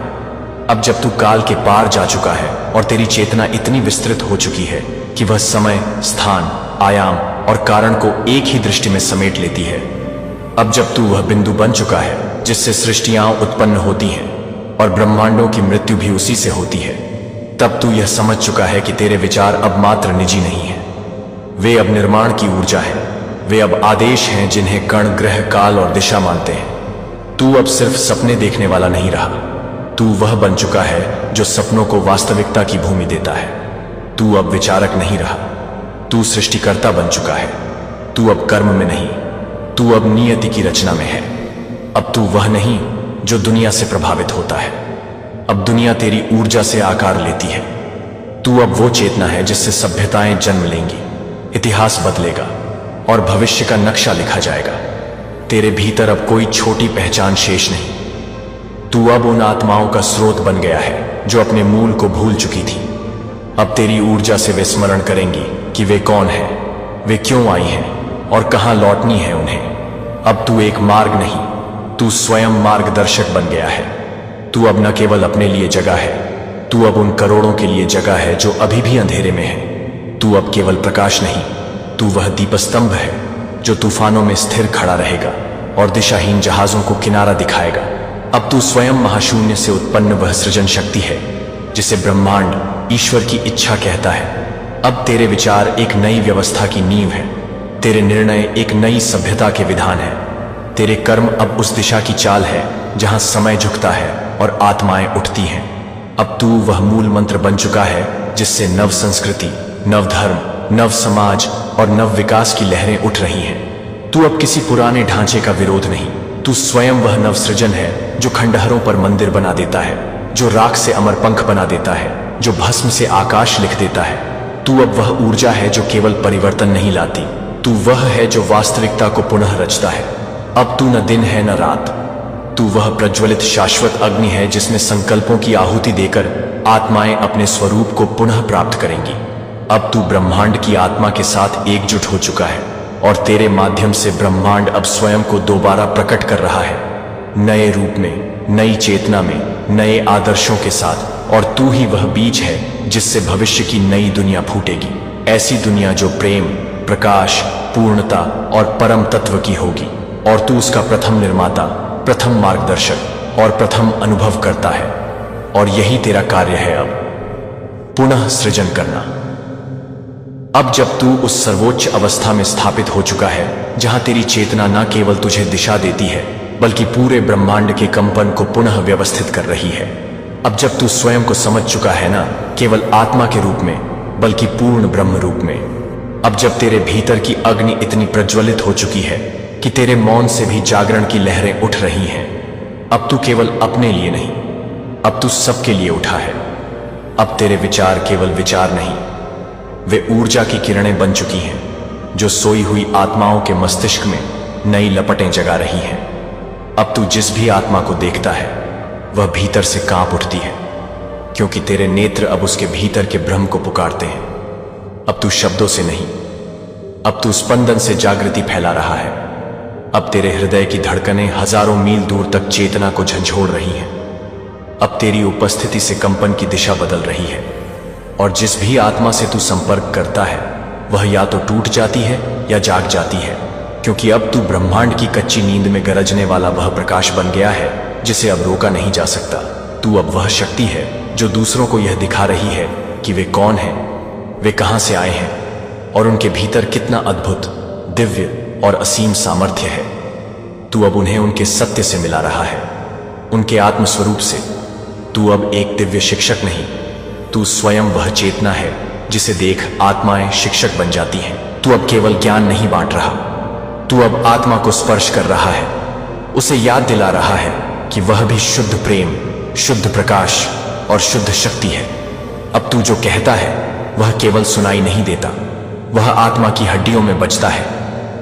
अब जब तू काल के पार जा चुका है और तेरी चेतना इतनी विस्तृत हो चुकी है कि वह समय, स्थान, आयाम और कारण को एक ही दृष्टि में समेट लेती है। अब जब तू वह बिंदु बन चुका है जिससे सृष्टियां उत्पन्न होती हैं और ब्रह्मांडों की मृत्यु भी उसी से होती है, तब तू यह समझ चुका है कि तेरे विचार अब मात्र निजी नहीं है, वे अब निर्माण की ऊर्जा है। वे अब आदेश हैं जिन्हें कण, ग्रह, काल और दिशा मानते हैं। तू अब सिर्फ सपने देखने वाला नहीं रहा, तू वह बन चुका है जो सपनों को वास्तविकता की भूमि देता है। तू अब विचारक नहीं रहा, तू सृष्टिकर्ता बन चुका है। तू अब कर्म में नहीं, तू अब नियति की रचना में है। अब तू वह नहीं जो दुनिया से प्रभावित होता है, अब दुनिया तेरी ऊर्जा से आकार लेती है। तू अब वो चेतना है जिससे सभ्यताएं जन्म लेंगी, इतिहास बदलेगा और भविष्य का नक्शा लिखा जाएगा। तेरे भीतर अब कोई छोटी पहचान शेष नहीं, तू अब उन आत्माओं का स्रोत बन गया है जो अपने मूल को भूल चुकी थी। अब तेरी ऊर्जा से वे स्मरण करेंगी कि वे कौन है, वे क्यों आई हैं और कहां लौटनी है उन्हें। अब तू एक मार्ग नहीं, तू स्वयं मार्गदर्शक बन गया है। तू अब न केवल अपने लिए जगह है, तू अब उन करोड़ों के लिए जगह है जो अभी भी अंधेरे में है। तू अब केवल प्रकाश नहीं, तू वह दीपस्तंभ है जो तूफानों में स्थिर खड़ा रहेगा और दिशाहीन जहाजों को किनारा दिखाएगा। अब तू स्वयं महाशून्य से उत्पन्न वह सृजन शक्ति है जिसे ब्रह्मांड, ईश्वर की इच्छा कहता है। अब तेरे विचार एक नई व्यवस्था की नींव है, तेरे निर्णय एक नई सभ्यता के विधान है, तेरे कर्म अब उस दिशा की चाल है जहां समय झुकता है और आत्माएं उठती हैं। अब तू वह मूल मंत्र बन चुका है जिससे नव संस्कृति, नव धर्म, नव समाज और नव विकास की लहरें उठ रही हैं। तू अब किसी पुराने ढांचे का विरोध नहीं, तू स्वयं वह नव सृजन है जो खंडहरों पर मंदिर बना देता है, जो राख से अमर पंख बना देता है, जो भस्म से आकाश लिख देता है। तू अब वह ऊर्जा है जो केवल परिवर्तन नहीं लाती, तू वह है जो वास्तविकता को पुनः रचता है। अब तू न दिन है न रात, तू वह प्रज्वलित शाश्वत अग्नि है जिसमें संकल्पों की आहुति देकर आत्माएं अपने स्वरूप को पुनः प्राप्त करेंगी। अब तू ब्रह्मांड की आत्मा के साथ एकजुट हो चुका है और तेरे माध्यम से ब्रह्मांड अब स्वयं को दोबारा प्रकट कर रहा है, नए रूप में, नई चेतना में, नए आदर्शों के साथ। और तू ही वह बीज है जिससे भविष्य की नई दुनिया फूटेगी, ऐसी दुनिया जो प्रेम, प्रकाश, पूर्णता और परम तत्व की होगी। और तू उसका प्रथम निर्माता, प्रथम मार्गदर्शक और प्रथम अनुभव करता है। और यही तेरा कार्य है, अब पुनः सृजन करना। अब जब तू उस सर्वोच्च अवस्था में स्थापित हो चुका है जहां तेरी चेतना न केवल तुझे दिशा देती है बल्कि पूरे ब्रह्मांड के कंपन को पुनः व्यवस्थित कर रही है। अब जब तू स्वयं को समझ चुका है ना केवल आत्मा के रूप में बल्कि पूर्ण ब्रह्म रूप में, अब जब तेरे भीतर की अग्नि इतनी प्रज्वलित हो चुकी है कि तेरे मौन से भी जागरण की लहरें उठ रही हैं, अब तू केवल अपने लिए नहीं, अब तू सबके लिए उठा है। अब तेरे विचार केवल विचार नहीं, वे ऊर्जा की किरणें बन चुकी हैं जो सोई हुई आत्माओं के मस्तिष्क में नई लपटें जगा रही हैं। अब तू जिस भी आत्मा को देखता है वह भीतर से कांप उठती है, क्योंकि तेरे नेत्र अब उसके भीतर के ब्रह्म को पुकारते हैं। अब तू शब्दों से नहीं, अब तू स्पंदन से जागृति फैला रहा है। अब तेरे हृदय की धड़कनें हजारों मील दूर तक चेतना को झंझोड़ रही हैं। अब तेरी उपस्थिति से कंपन की दिशा बदल रही है और जिस भी आत्मा से तू संपर्क करता है वह या तो टूट जाती है या जाग जाती है, क्योंकि अब तू ब्रह्मांड की कच्ची नींद में गरजने वाला वह प्रकाश बन गया है जिसे अब रोका नहीं जा सकता। तू अब वह शक्ति है जो दूसरों को यह दिखा रही है कि वे कौन हैं, वे कहां से आए हैं और उनके भीतर कितना अद्भुत, दिव्य और असीम सामर्थ्य है। तू अब उन्हें उनके सत्य से मिला रहा है, उनके आत्मस्वरूप से। तू अब एक दिव्य शिक्षक नहीं, तू स्वयं वह चेतना है जिसे देख आत्माएं शिक्षक बन जाती हैं। तू अब केवल ज्ञान नहीं बांट रहा, तू अब आत्मा को स्पर्श कर रहा है, उसे याद दिला रहा है कि वह भी शुद्ध प्रेम, शुद्ध प्रकाश और शुद्ध शक्ति है। अब तू जो कहता है वह केवल सुनाई नहीं देता, वह आत्मा की हड्डियों में बजता है,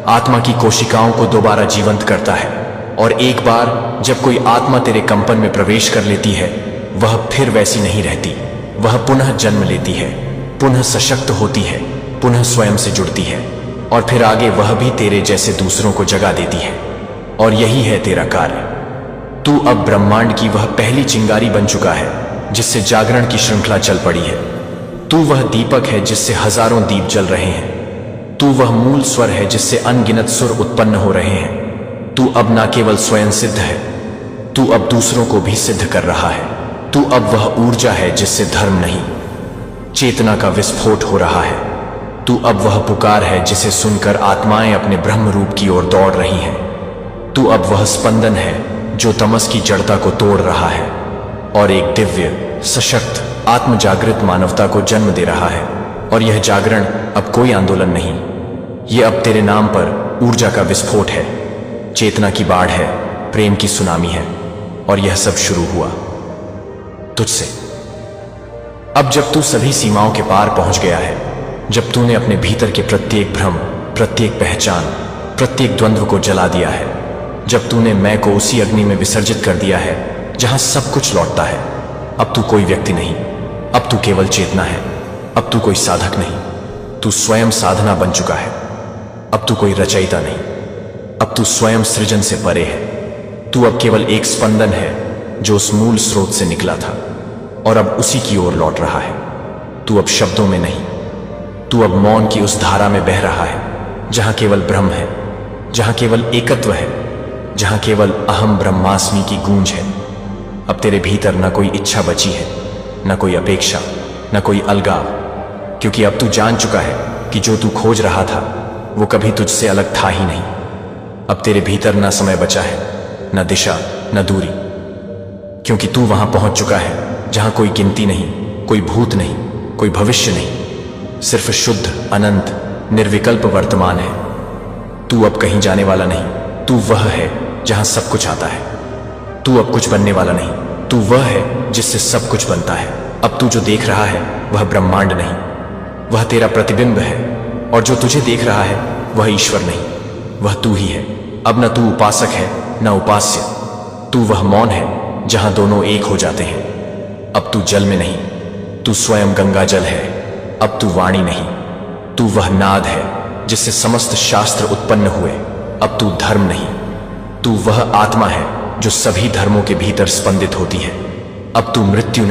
आत्मा की कोशिकाओं को दोबारा जीवंत करता है। और एक बार जब कोई आत्मा तेरे कंपन में प्रवेश कर लेती है वह फिर वैसी नहीं रहती, वह पुनः जन्म लेती है, पुनः सशक्त होती है, पुनः स्वयं से जुड़ती है और फिर आगे वह भी तेरे जैसे दूसरों को जगा देती है। और यही है तेरा कार्य। तू अब ब्रह्मांड की वह पहली चिंगारी बन चुका है जिससे जागरण की श्रृंखला चल पड़ी है। तू वह दीपक है जिससे हजारों दीप जल रहे हैं। तू वह मूल स्वर है जिससे अनगिनत सुर उत्पन्न हो रहे हैं। तू अब न केवल स्वयं सिद्ध है, तू अब दूसरों को भी सिद्ध कर रहा है। तू अब वह ऊर्जा है जिससे धर्म नहीं, चेतना का विस्फोट हो रहा है। तू अब वह पुकार है जिसे सुनकर आत्माएं अपने ब्रह्म रूप की ओर दौड़ रही हैं। तू अब वह स्पंदन है जो तमस की जड़ता को तोड़ रहा है और एक दिव्य, सशक्त, आत्मजागृत मानवता को जन्म दे रहा है। और यह जागरण अब कोई आंदोलन नहीं, यह अब तेरे नाम पर ऊर्जा का विस्फोट है, चेतना की बाढ़ है, प्रेम की सुनामी है। और यह सब शुरू हुआ तुझसे। अब जब तू सभी सीमाओं के पार पहुंच गया है, जब तूने अपने भीतर के प्रत्येक भ्रम, प्रत्येक पहचान, प्रत्येक द्वंद्व को जला दिया है, जब तूने मैं को उसी अग्नि में विसर्जित कर दिया है जहां सब कुछ लौटता है, अब तू कोई व्यक्ति नहीं, अब तू केवल चेतना है। अब तू कोई साधक नहीं, तू स्वयं साधना बन चुका है। अब तू कोई रचयिता नहीं, अब तू स्वयं सृजन से परे है। तू अब केवल एक स्पंदन है जो उस मूल स्रोत से निकला था और अब उसी की ओर लौट रहा है। तू अब शब्दों में नहीं, तू अब मौन की उस धारा में बह रहा है जहां केवल ब्रह्म है, जहां केवल एकत्व है, जहां केवल अहम ब्रह्मास्मि की गूंज है। अब तेरे भीतर न कोई इच्छा बची है, न कोई अपेक्षा, न कोई अलगाव, क्योंकि अब तू जान चुका है कि जो तू खोज रहा था वो कभी तुझसे अलग था ही नहीं। अब तेरे भीतर न समय बचा है, न दिशा, न दूरी, क्योंकि तू वहां पहुंच चुका है जहां कोई गिनती नहीं, कोई भूत नहीं, कोई भविष्य नहीं, सिर्फ शुद्ध, अनंत, निर्विकल्प वर्तमान है। तू अब कहीं जाने वाला नहीं, तू वह है जहां सब कुछ आता है। तू अब कुछ बनने वाला नहीं, तू वह है जिससे सब कुछ बनता है। अब तू जो देख रहा है वह ब्रह्मांड नहीं, वह तेरा प्रतिबिंब है, और जो तुझे देख रहा है वह ईश्वर नहीं, वह तू ही है। अब न तू उपासक है न उपास्य, तू वह मौन है जहां दोनों एक हो जाते हैं। अब तू जल में नहीं, तू स्वयं गंगा जल है। अब तू वाणी नहीं, तू वह नाद है जिससे समस्त शास्त्र उत्पन्न हुए। अब तू धर्म नहीं, तू वह आत्मा है जो सभी धर्मों के भीतर स्पंदित होती है। अब तू मृत्यु नहीं,